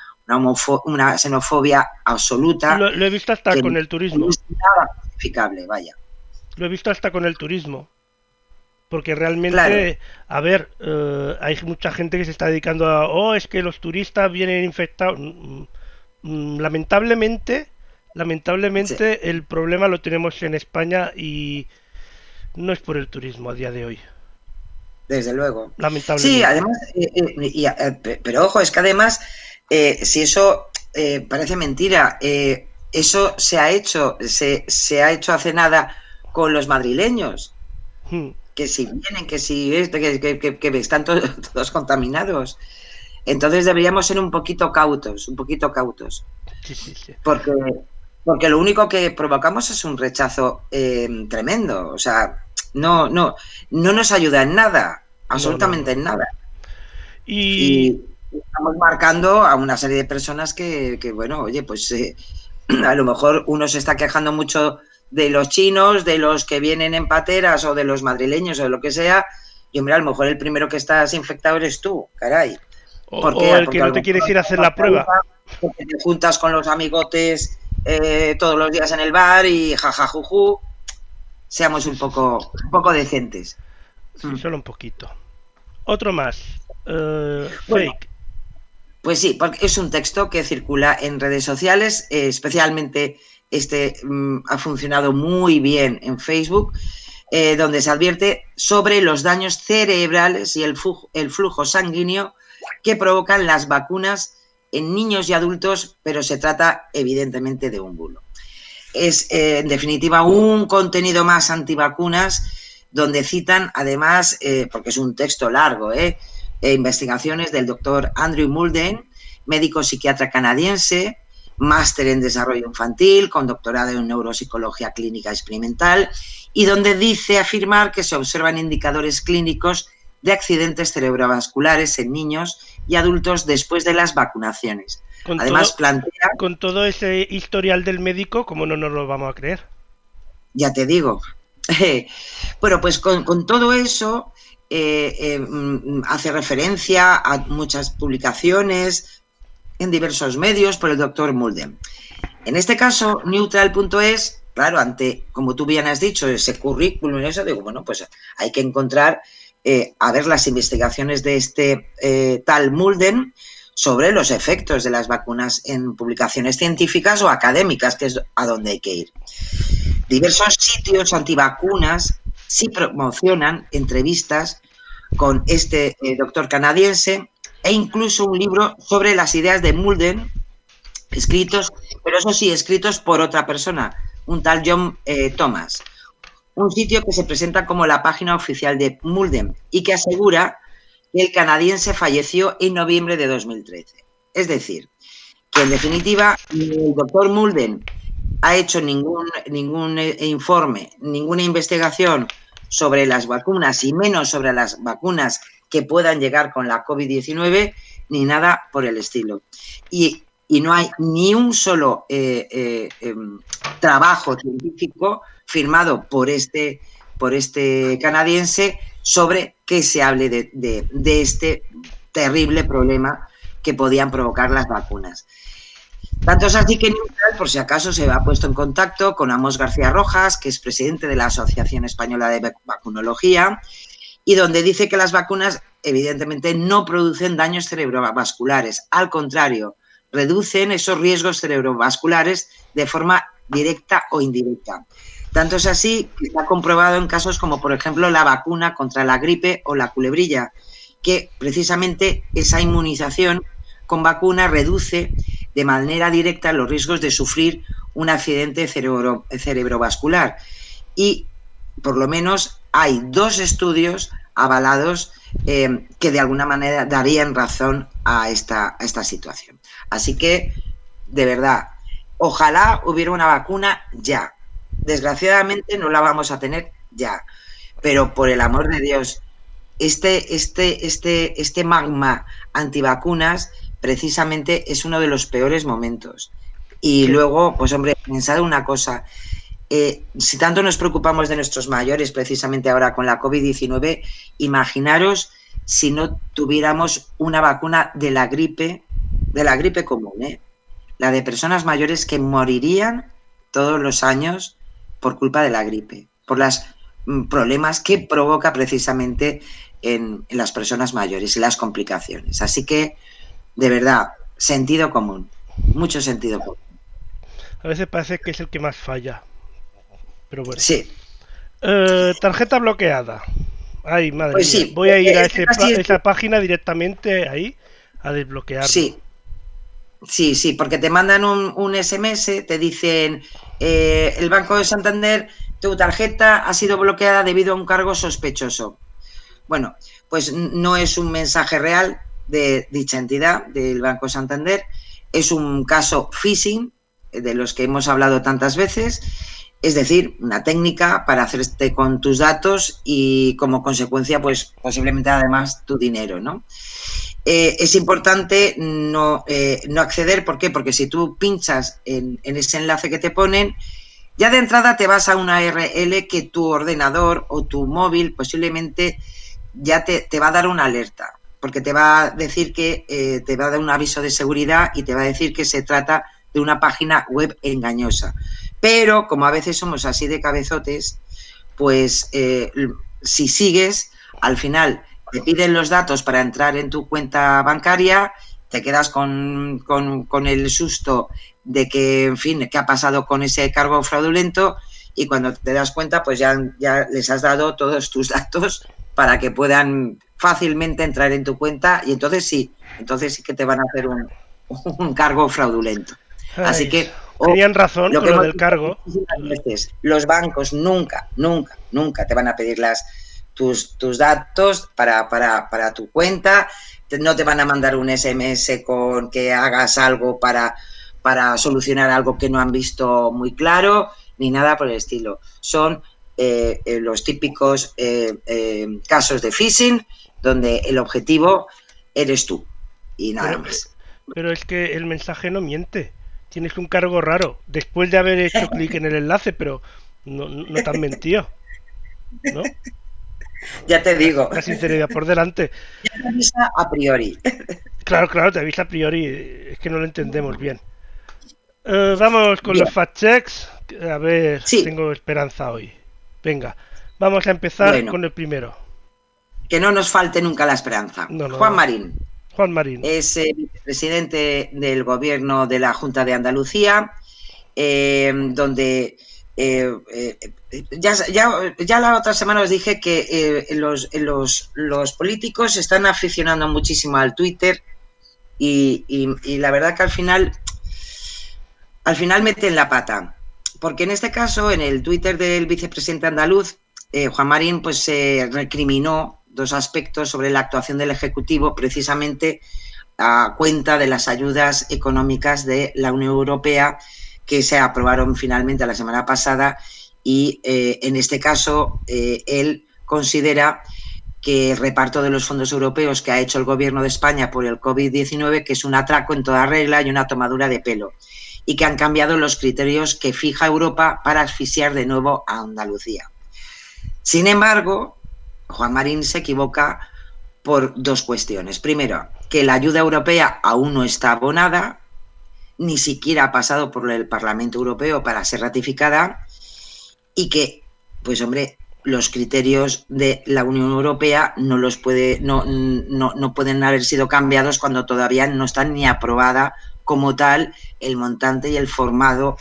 xenofobia absoluta. Lo he visto hasta con el turismo. No es nada justificable, vaya. Lo he visto hasta con el turismo. Porque realmente, Claro. a ver, hay mucha gente que se está dedicando a, oh, es que los turistas vienen infectados. Lamentablemente, Sí, el problema lo tenemos en España y no es por el turismo a día de hoy. desde luego. Sí, Lamentablemente. además, pero ojo, es que además, si eso parece mentira, eso se ha hecho hace nada con los madrileños, Hmm. que si vienen, que si que están todos contaminados. Entonces deberíamos ser un poquito cautos, Sí, sí, sí. porque, porque lo único que provocamos es un rechazo tremendo. O sea, no nos ayuda en nada, No, no, absolutamente no. en nada. Y Y estamos marcando a una serie de personas bueno, oye, pues a lo mejor uno se está quejando mucho de los chinos, de los que vienen en pateras o de los madrileños o de lo que sea. Y hombre, a lo mejor el primero que estás infectado eres tú, caray. ¿Por o qué? el que Porque a no lo te mejor quieres no ir a tienes hacer la prueba. mascarilla, porque te juntas con los amigotes todos los días en el bar y jajajuju. Seamos Sí, sí, sí. un poco decentes. Sí, Mm. solo un poquito. Otro más. Bueno, Fake. pues sí, porque es un texto que circula en redes sociales, especialmente ha funcionado muy bien en Facebook, donde se advierte sobre los daños cerebrales y el flujo sanguíneo que provocan las vacunas en niños y adultos, pero se trata evidentemente de un bulo. Es, en definitiva, un contenido más antivacunas donde citan, además, porque es un texto largo, investigaciones del doctor Andrew Mulden, médico psiquiatra canadiense, máster en desarrollo infantil, con doctorado en neuropsicología clínica experimental, y donde dice afirmar que se observan indicadores clínicos de accidentes cerebrovasculares en niños y adultos después de las vacunaciones. Con Además, todo, plantea, con todo ese historial del médico, ¿cómo no nos lo vamos a creer? ya te digo, bueno, pues con todo eso hace referencia a muchas publicaciones en diversos medios por el doctor Mulden. En este caso, neutral.es, claro, ante, como tú bien has dicho, ese currículum y eso, digo, bueno, pues hay que encontrar, a ver las investigaciones de este tal Mulden sobre los efectos de las vacunas en publicaciones científicas o académicas, que es a donde hay que ir. Diversos sitios antivacunas sí promocionan entrevistas con este doctor canadiense e incluso un libro sobre las ideas de Mulden, escritos, pero eso sí, escritos por otra persona, un tal John Thomas. Un sitio que se presenta como la página oficial de Mulden y que asegura que el canadiense falleció en noviembre de 2013. Es decir, que en definitiva el doctor Mulden ha hecho ningún informe, ninguna investigación sobre las vacunas y menos sobre las vacunas que puedan llegar con la COVID-19 ni nada por el estilo. Y no hay ni un solo trabajo científico firmado por este canadiense sobre que se hable de este terrible problema que podían provocar las vacunas. Tanto es así que Neutral, por si acaso, se ha puesto en contacto con Amos García Rojas, que es presidente de la Asociación Española de Vacunología, y donde dice que las vacunas evidentemente no producen daños cerebrovasculares, al contrario, reducen esos riesgos cerebrovasculares de forma directa o indirecta. Tanto es así que está comprobado en casos como, por ejemplo, la vacuna contra la gripe o la culebrilla, que precisamente esa inmunización con vacuna reduce de manera directa los riesgos de sufrir un accidente cerebrovascular. Y por lo menos hay 2 estudios avalados que de alguna manera darían razón a esta situación. Así que, de verdad, ojalá hubiera una vacuna ya. Desgraciadamente no la vamos a tener ya. Pero por el amor de Dios, este magma antivacunas precisamente es uno de los peores momentos. Y Sí. luego, pues hombre, pensad una cosa, si tanto nos preocupamos de nuestros mayores precisamente ahora con la COVID-19, imaginaros si no tuviéramos una vacuna de la gripe común, la de personas mayores que morirían todos los años por culpa de la gripe, por las problemas que provoca precisamente en las personas mayores y las complicaciones. Así que, de verdad, sentido común, mucho sentido común. A veces parece que es el que más falla, pero bueno. Sí, Tarjeta bloqueada. Ay, madre pues mía. sí, Voy a ir a así es, esa página directamente ahí a desbloquearlo. sí. Sí, porque te mandan un SMS, te dicen, el Banco de Santander, tu tarjeta ha sido bloqueada debido a un cargo sospechoso. Bueno, pues no es un mensaje real de dicha entidad, del Banco de Santander, es un caso phishing, de los que hemos hablado tantas veces, es decir, una técnica para hacerte con tus datos y como consecuencia, pues posiblemente además tu dinero, ¿no? Es importante no acceder, ¿por qué? Porque si tú pinchas en ese enlace que te ponen, ya de entrada te vas a una URL que tu ordenador o tu móvil posiblemente ya te va a dar una alerta, porque te va a decir que te va a dar un aviso de seguridad y te va a decir que se trata de una página web engañosa. Pero como a veces somos así de cabezotes, pues si sigues, al final te piden los datos para entrar en tu cuenta bancaria, te quedas con el susto de que, en fin, qué ha pasado con ese cargo fraudulento y cuando te das cuenta, pues ya les has dado todos tus datos para que puedan fácilmente entrar en tu cuenta y entonces sí que te van a hacer un cargo fraudulento. Así Ay, que tenían razón lo con que lo hemos del visto cargo. muchísimas veces, los bancos nunca te van a pedir tus datos para tu cuenta, no te van a mandar un SMS con que hagas algo para solucionar algo que no han visto muy claro, ni nada por el estilo. Son los típicos casos de phishing donde el objetivo eres tú y nada Pero, más. pero es que el mensaje no miente. Tienes un cargo raro. Después de haber hecho clic en el enlace, pero no te han mentido, ¿no? Ya te digo, La sinceridad por delante. ya te avisa a priori. Claro, claro, te avisa a priori. Es que no lo entendemos bien. Vamos con Bien, los fact checks. A ver, sí, tengo esperanza hoy. Venga, vamos a empezar bueno, con el primero. que no nos falte nunca la esperanza. No, Juan no. Marín Juan Marín. es vicepresidente del gobierno de la Junta de Andalucía, donde ya la otra semana os dije que los políticos se están aficionando muchísimo al Twitter y la verdad que al final meten la pata. Porque en este caso, en el Twitter del vicepresidente andaluz, Juan Marín pues se recriminó dos aspectos sobre la actuación del Ejecutivo, precisamente a cuenta de las ayudas económicas de la Unión Europea que se aprobaron finalmente la semana pasada y en este caso él considera que el reparto de los fondos europeos que ha hecho el gobierno de España por el COVID-19 que es un atraco en toda regla y una tomadura de pelo y que han cambiado los criterios que fija Europa para asfixiar de nuevo a Andalucía. Sin embargo, Juan Marín se equivoca por dos cuestiones. Primero, que la ayuda europea aún no está abonada, ni siquiera ha pasado por el Parlamento Europeo para ser ratificada y que, pues hombre, los criterios de la Unión Europea no pueden haber sido cambiados cuando todavía no están ni aprobada como tal el montante y el formateo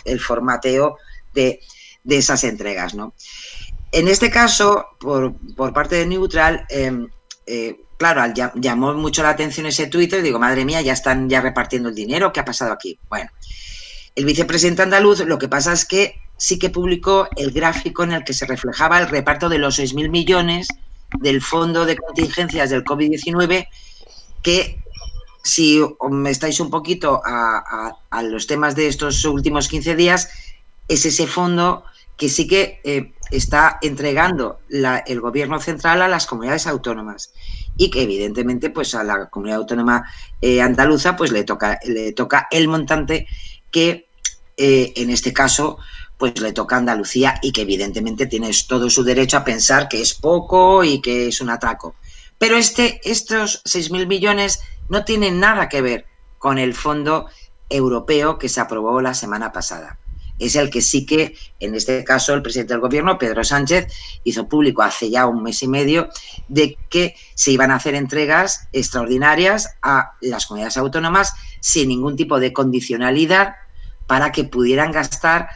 de esas entregas, ¿no? En este caso, por parte de Neutral, claro, llamó mucho la atención ese Twitter, digo, madre mía, ya están ya repartiendo el dinero, ¿qué ha pasado aquí? Bueno, el vicepresidente andaluz lo que pasa es que sí que publicó el gráfico en el que se reflejaba el reparto de los 6.000 millones del fondo de contingencias del COVID-19 que si estáis un poquito a los temas de estos últimos 15 días, es ese fondo que sí que está entregando el gobierno central a las comunidades autónomas y que evidentemente pues a la comunidad autónoma andaluza pues le toca el montante que en este caso pues le toca a Andalucía y que evidentemente tienes todo su derecho a pensar que es poco y que es un atraco. Pero estos 6.000 millones no tienen nada que ver con el fondo europeo que se aprobó la semana pasada. es el que sí que, en este caso, el presidente del gobierno, Pedro Sánchez, hizo público hace ya un mes y medio de que se iban a hacer entregas extraordinarias a las comunidades autónomas sin ningún tipo de condicionalidad para que pudieran gastar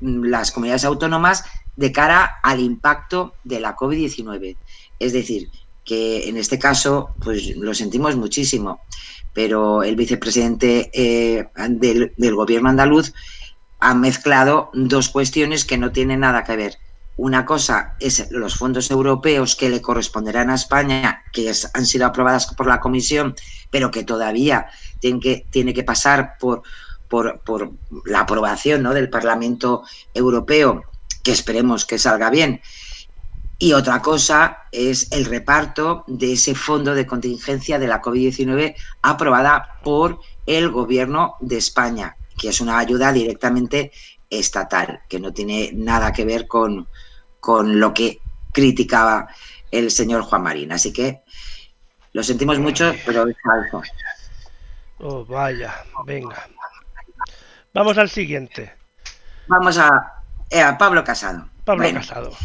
las comunidades autónomas de cara al impacto de la COVID-19. Es decir, que en este caso, pues lo sentimos muchísimo, pero el vicepresidente del gobierno andaluz ha mezclado dos cuestiones que no tienen nada que ver. Una cosa es los fondos europeos que le corresponderán a España, que han sido aprobadas por la Comisión, pero que todavía tiene que pasar por la aprobación, ¿no?, del Parlamento Europeo, que esperemos que salga bien. Y otra cosa es el reparto de ese fondo de contingencia de la COVID-19 aprobada por el Gobierno de España, que es una ayuda directamente estatal, que no tiene nada que ver con lo que criticaba el señor Juan Marín. Así que lo sentimos mucho, pero es falso. Oh, vaya, venga. Vamos al siguiente. Vamos a Pablo Casado. Pablo Casado.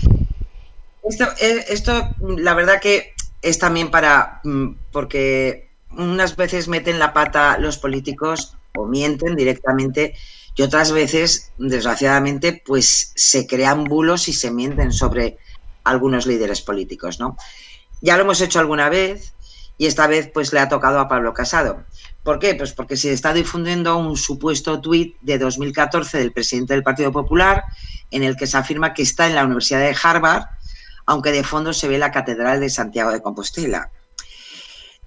Esto, la verdad que es también porque unas veces meten la pata los políticos o mienten directamente y otras veces, desgraciadamente, pues se crean bulos y se mienten sobre algunos líderes políticos, ¿no? Ya lo hemos hecho alguna vez y esta vez pues le ha tocado a Pablo Casado. ¿Por qué? Pues porque se está difundiendo un supuesto tuit de 2014 del presidente del Partido Popular en el que se afirma que está en la Universidad de Harvard, aunque de fondo se ve la Catedral de Santiago de Compostela.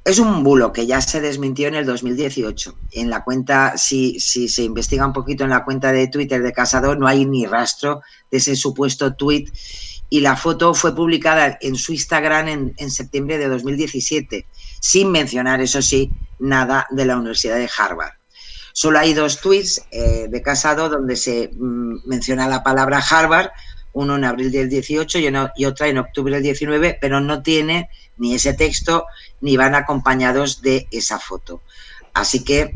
Es un bulo que ya se desmintió en el 2018. En la cuenta, si se investiga un poquito en la cuenta de Twitter de Casado, no hay ni rastro de ese supuesto tuit y la foto fue publicada en su Instagram en septiembre de 2017, sin mencionar, eso sí, nada de la Universidad de Harvard. Solo hay dos tuits de Casado donde se menciona la palabra Harvard, uno en abril del 18 y otra en octubre del 19, pero no tiene ni ese texto ni van acompañados de esa foto. Así que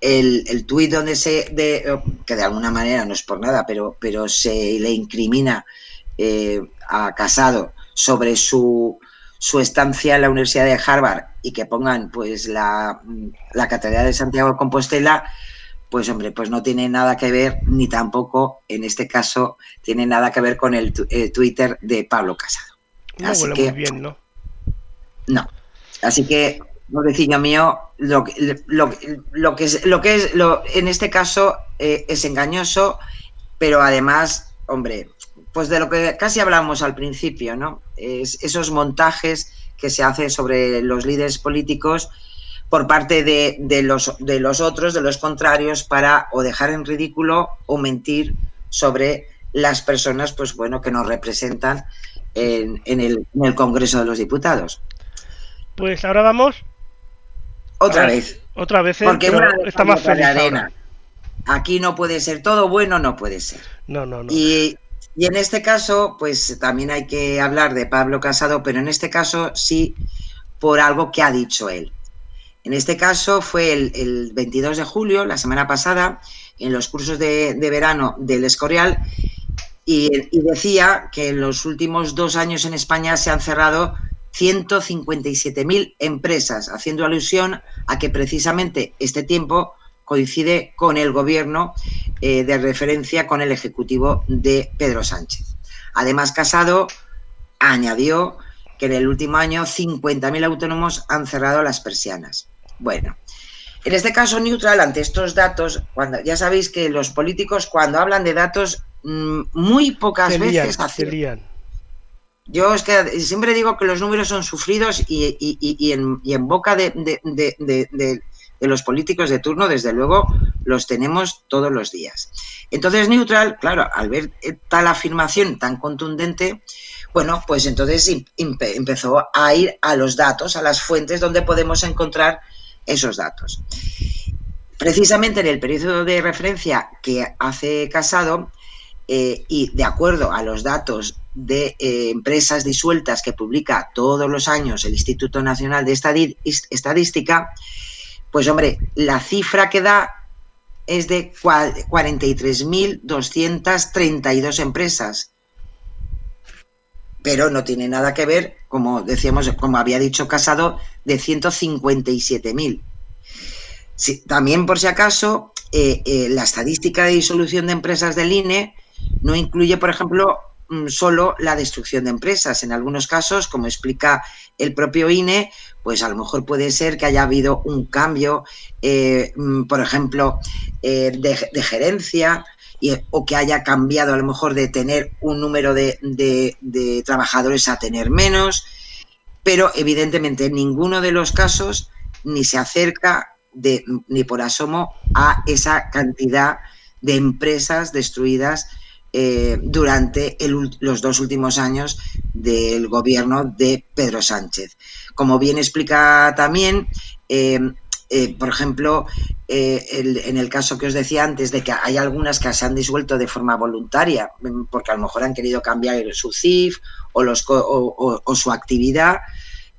el tuit donde que de alguna manera no es por nada, pero se le incrimina a Casado sobre su estancia en la Universidad de Harvard y que pongan pues la Catedral de Santiago de Compostela, pues hombre, pues no tiene nada que ver, ni tampoco en este caso tiene nada que ver con el Twitter de Pablo Casado. No huele muy bien, ¿no? No. Así que, pobrecillo mío, en este caso es engañoso, pero además, hombre, pues de lo que casi hablamos al principio, ¿no? Es esos montajes que se hacen sobre los líderes políticos por parte de los otros, de los contrarios, para o dejar en ridículo o mentir sobre las personas, pues bueno, que nos representan en el Congreso de los Diputados. Pues ahora vamos. Otra vez. Otra vez, porque está más feliz ahora. Aquí no puede ser todo bueno, no puede ser. No. Y en este caso, pues también hay que hablar de Pablo Casado, pero en este caso sí por algo que ha dicho él. En este caso fue el 22 de julio, la semana pasada, en los cursos de verano del Escorial, y decía que en los últimos 2 años en España se han cerrado 157.000 empresas, haciendo alusión a que precisamente este tiempo coincide con el gobierno de referencia con el ejecutivo de Pedro Sánchez. Además, Casado añadió que en el último año 50.000 autónomos han cerrado las persianas. Bueno, en este caso neutral, ante estos datos, ya sabéis que los políticos cuando hablan de datos muy pocas veces se lían. Yo es que siempre digo que los números son sufridos y en boca de los políticos de turno, desde luego, los tenemos todos los días. Entonces, neutral, claro, al ver tal afirmación tan contundente, bueno, pues entonces empezó a ir a los datos, a las fuentes donde podemos encontrar esos datos. Precisamente en el periodo de referencia que hace Casado, y de acuerdo a los datos de empresas disueltas que publica todos los años el Instituto Nacional de Estadística, pues hombre, la cifra que da es de 43.232 empresas. Pero no tiene nada que ver, como decíamos, como había dicho Casado, de 157.000. Sí, también, por si acaso, la estadística de disolución de empresas del INE no incluye, por ejemplo, solo la destrucción de empresas. En algunos casos, como explica el propio INE, pues a lo mejor puede ser que haya habido un cambio, por ejemplo, de gerencia, o que haya cambiado a lo mejor de tener un número de trabajadores a tener menos, pero evidentemente en ninguno de los casos ni se acerca ni por asomo a esa cantidad de empresas destruidas durante los 2 últimos años del gobierno de Pedro Sánchez. Como bien explica también, por ejemplo, en el caso que os decía antes, de que hay algunas que se han disuelto de forma voluntaria, porque a lo mejor han querido cambiar su CIF o su actividad,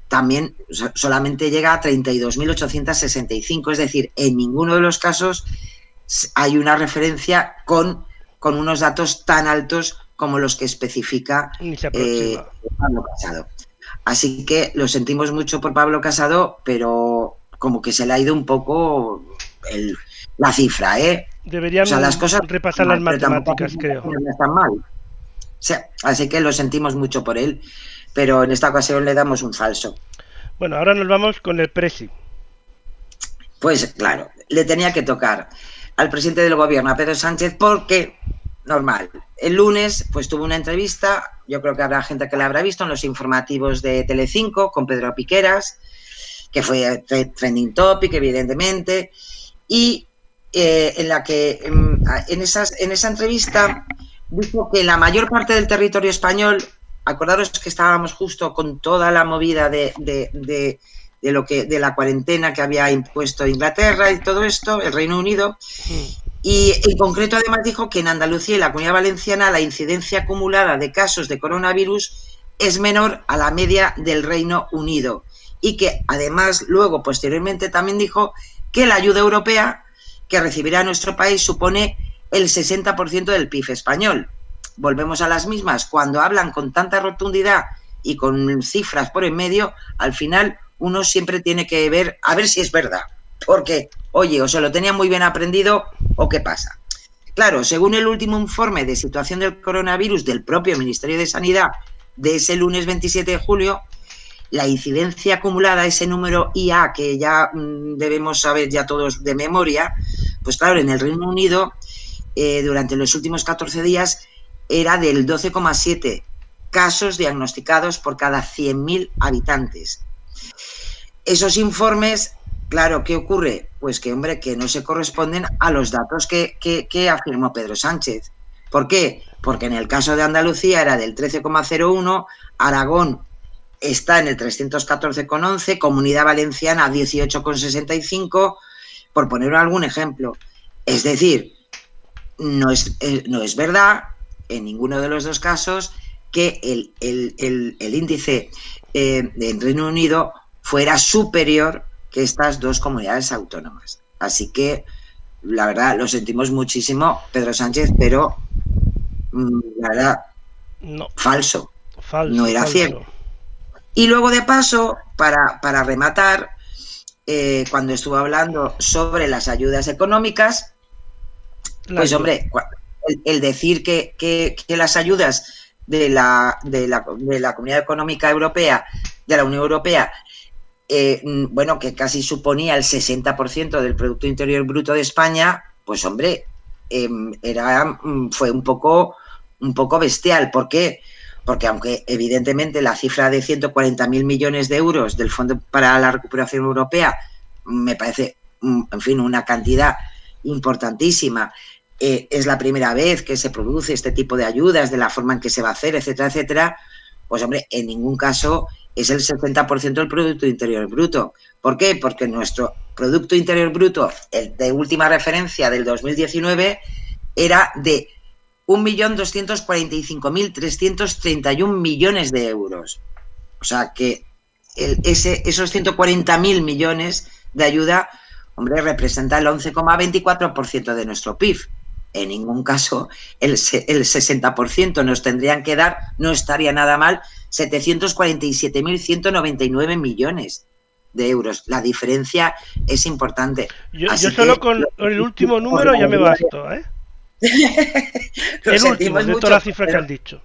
también solamente llega a 32.865, es decir, en ninguno de los casos hay una referencia con unos datos tan altos como los que especifica Pablo Casado. Así que lo sentimos mucho por Pablo Casado, pero como que se le ha ido un poco la cifra, ¿eh? Deberían, o sea, las cosas repasar las matemáticas, creo. No están mal. O sea, así que lo sentimos mucho por él, pero en esta ocasión le damos un falso. Bueno, ahora nos vamos con el Presi. Pues claro, le tenía que tocar al presidente del gobierno, a Pedro Sánchez, porque, normal, el lunes pues tuvo una entrevista, yo creo que habrá gente que la habrá visto en los informativos de Telecinco con Pedro Piqueras, que fue trending topic, evidentemente, y en la que en esa entrevista dijo que la mayor parte del territorio español, acordaros que estábamos justo con toda la movida de la cuarentena que había impuesto Inglaterra y todo esto, el Reino Unido, y en concreto además dijo que en Andalucía y la Comunidad Valenciana la incidencia acumulada de casos de coronavirus es menor a la media del Reino Unido, y que además luego posteriormente también dijo que la ayuda europea que recibirá nuestro país supone el 60% del PIB español. Volvemos a las mismas, cuando hablan con tanta rotundidad y con cifras por en medio, al final uno siempre tiene que ver, a ver si es verdad, porque, oye, o se lo tenía muy bien aprendido o qué pasa. Claro, según el último informe de situación del coronavirus del propio Ministerio de Sanidad de ese lunes 27 de julio, la incidencia acumulada, ese número IA que ya debemos saber ya todos de memoria, pues claro, en el Reino Unido durante los últimos 14 días era del 12,7 casos diagnosticados por cada 100.000 habitantes. Esos informes, claro, ¿qué ocurre? Pues que, hombre, que no se corresponden a los datos que afirmó Pedro Sánchez. ¿Por qué? Porque en el caso de Andalucía era del 13,01, Aragón está en el 314,11, Comunidad Valenciana 18,65, por poner algún ejemplo. Es decir, no es verdad en ninguno de los dos casos que el índice en Reino Unido fuera superior que estas dos comunidades autónomas. Así que, la verdad, lo sentimos muchísimo, Pedro Sánchez, pero la verdad, no. Falso. No era cierto. Y luego, de paso, para rematar, cuando estuvo hablando sobre las ayudas económicas, pues hombre, el decir que las ayudas de la Comunidad Económica Europea, de la Unión Europea, bueno, que casi suponía el 60% del Producto Interior Bruto de España, pues hombre, fue un poco bestial. ¿Por qué? Porque aunque evidentemente la cifra de 140.000 millones de euros del Fondo para la Recuperación Europea me parece, en fin, una cantidad importantísima, es la primera vez que se produce este tipo de ayudas, de la forma en que se va a hacer, etcétera, etcétera, pues hombre, en ningún caso es el 60% del Producto Interior Bruto. ¿Por qué? Porque nuestro Producto Interior Bruto, el de última referencia del 2019, era de 1.245.331 millones de euros. O sea que esos 140.000 millones de ayuda, hombre, representa el 11,24% de nuestro PIB. En ningún caso el 60% nos tendrían que dar, no estaría nada mal, 747.199 millones de euros. La diferencia es importante. Yo Así solo que con el último número ya me basto, ¿eh? lo El último, sentimos de mucho, todas las cifras que pero, han dicho.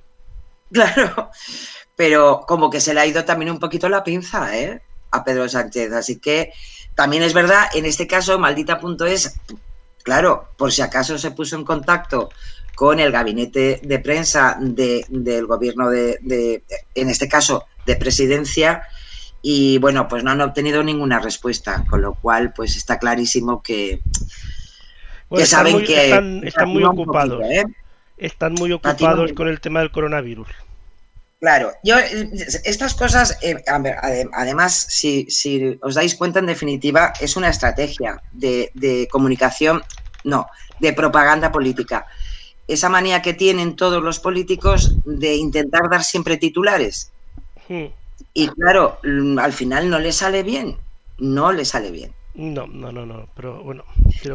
claro, pero como que se le ha ido también un poquito la pinza, ¿eh? A Pedro Sánchez. Así que también es verdad, en este caso, maldita.es, claro, por si acaso se puso en contacto con el gabinete de prensa del gobierno en este caso, de presidencia, y bueno, pues no han obtenido ninguna respuesta, con lo cual, pues está clarísimo que Bueno, saben que están muy un poquito, ocupados. ¿eh? Están muy Patina ocupados con el tema del coronavirus. Claro, yo estas cosas, además, si os dais cuenta, en definitiva, es una estrategia de comunicación, no, de propaganda política. Esa manía que tienen todos los políticos de intentar dar siempre titulares. Y claro, al final no le sale bien, no le sale bien. No, pero bueno.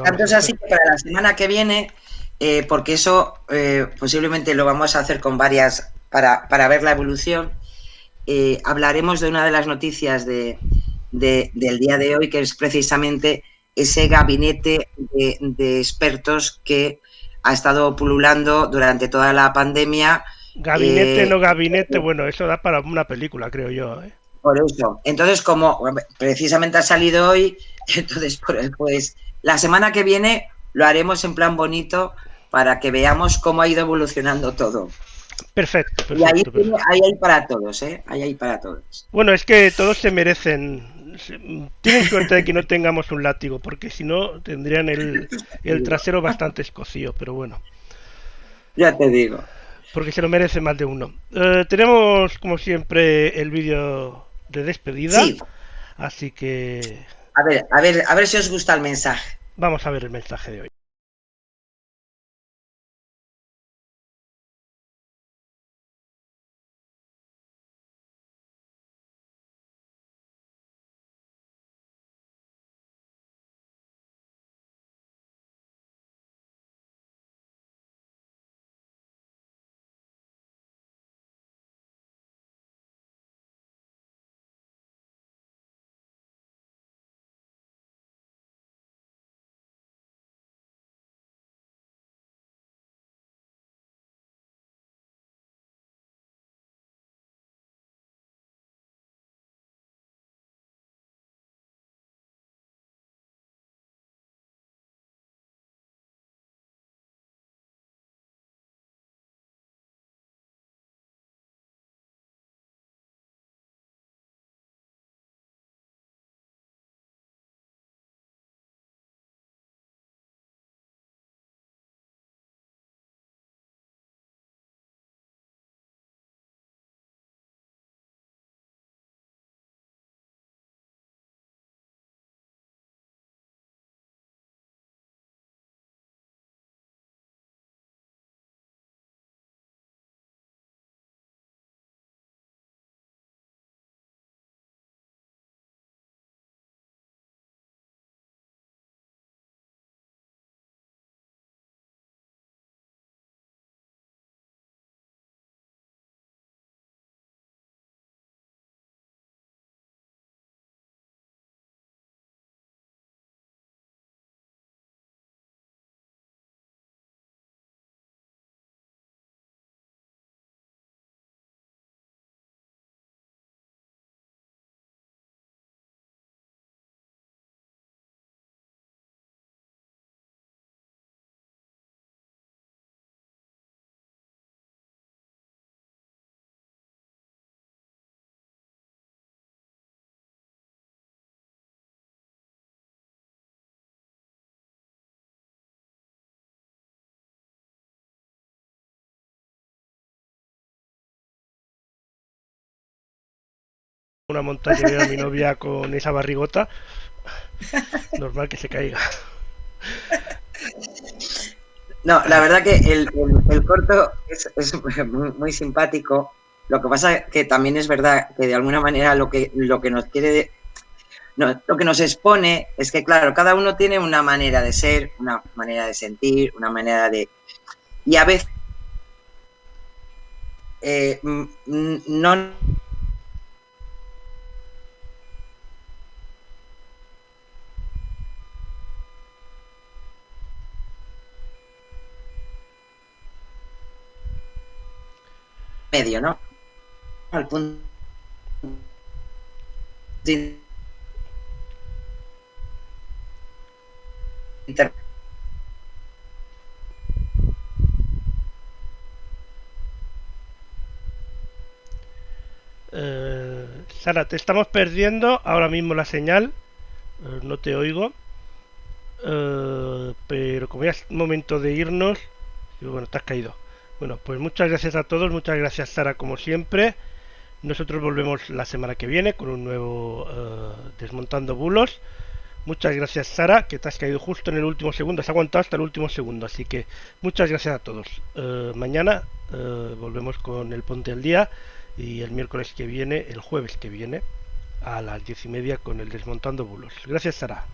Tanto es así que para la semana que viene, porque eso posiblemente lo vamos a hacer con varias, para ver la evolución, hablaremos de una de las noticias del día de hoy, que es precisamente ese gabinete de expertos que ha estado pululando durante toda la pandemia. Gabinete, no gabinete, bueno, eso da para una película, creo yo, ¿eh? Por eso. Entonces, como precisamente ha salido hoy, entonces, pues la semana que viene lo haremos en plan bonito para que veamos cómo ha ido evolucionando todo. Perfecto. Y ahí hay para todos, ¿eh? Ahí hay para todos. Bueno, es que todos se merecen. Tienen suerte de que no tengamos un látigo, porque si no tendrían el trasero bastante escocido, pero bueno. Ya te digo. Porque se lo merece más de uno. Tenemos, como siempre, el vídeo de despedida. Sí. Así que... A ver si os gusta el mensaje. Vamos a ver el mensaje de hoy. Una montaña veo a mi novia con esa barrigota. Normal que se caiga. No, la verdad que el corto es muy simpático. Lo que pasa que también es verdad que de alguna manera lo que nos quiere lo que nos expone es que, claro, cada uno tiene una manera de ser, una manera de sentir, una manera de... Y a veces no... medio, ¿no? Al punto de Sara, te estamos perdiendo ahora mismo la señal, no te oigo, pero como ya es momento de irnos, bueno, te has caído. Bueno, pues muchas gracias a todos, muchas gracias Sara como siempre. Nosotros volvemos la semana que viene con un nuevo Desmontando Bulos. Muchas gracias Sara, que te has caído justo en el último segundo, has aguantado hasta el último segundo, así que muchas gracias a todos. Mañana volvemos con el Ponte al Día y el miércoles que viene, el jueves que viene, a las 10:30 con el Desmontando Bulos. Gracias Sara.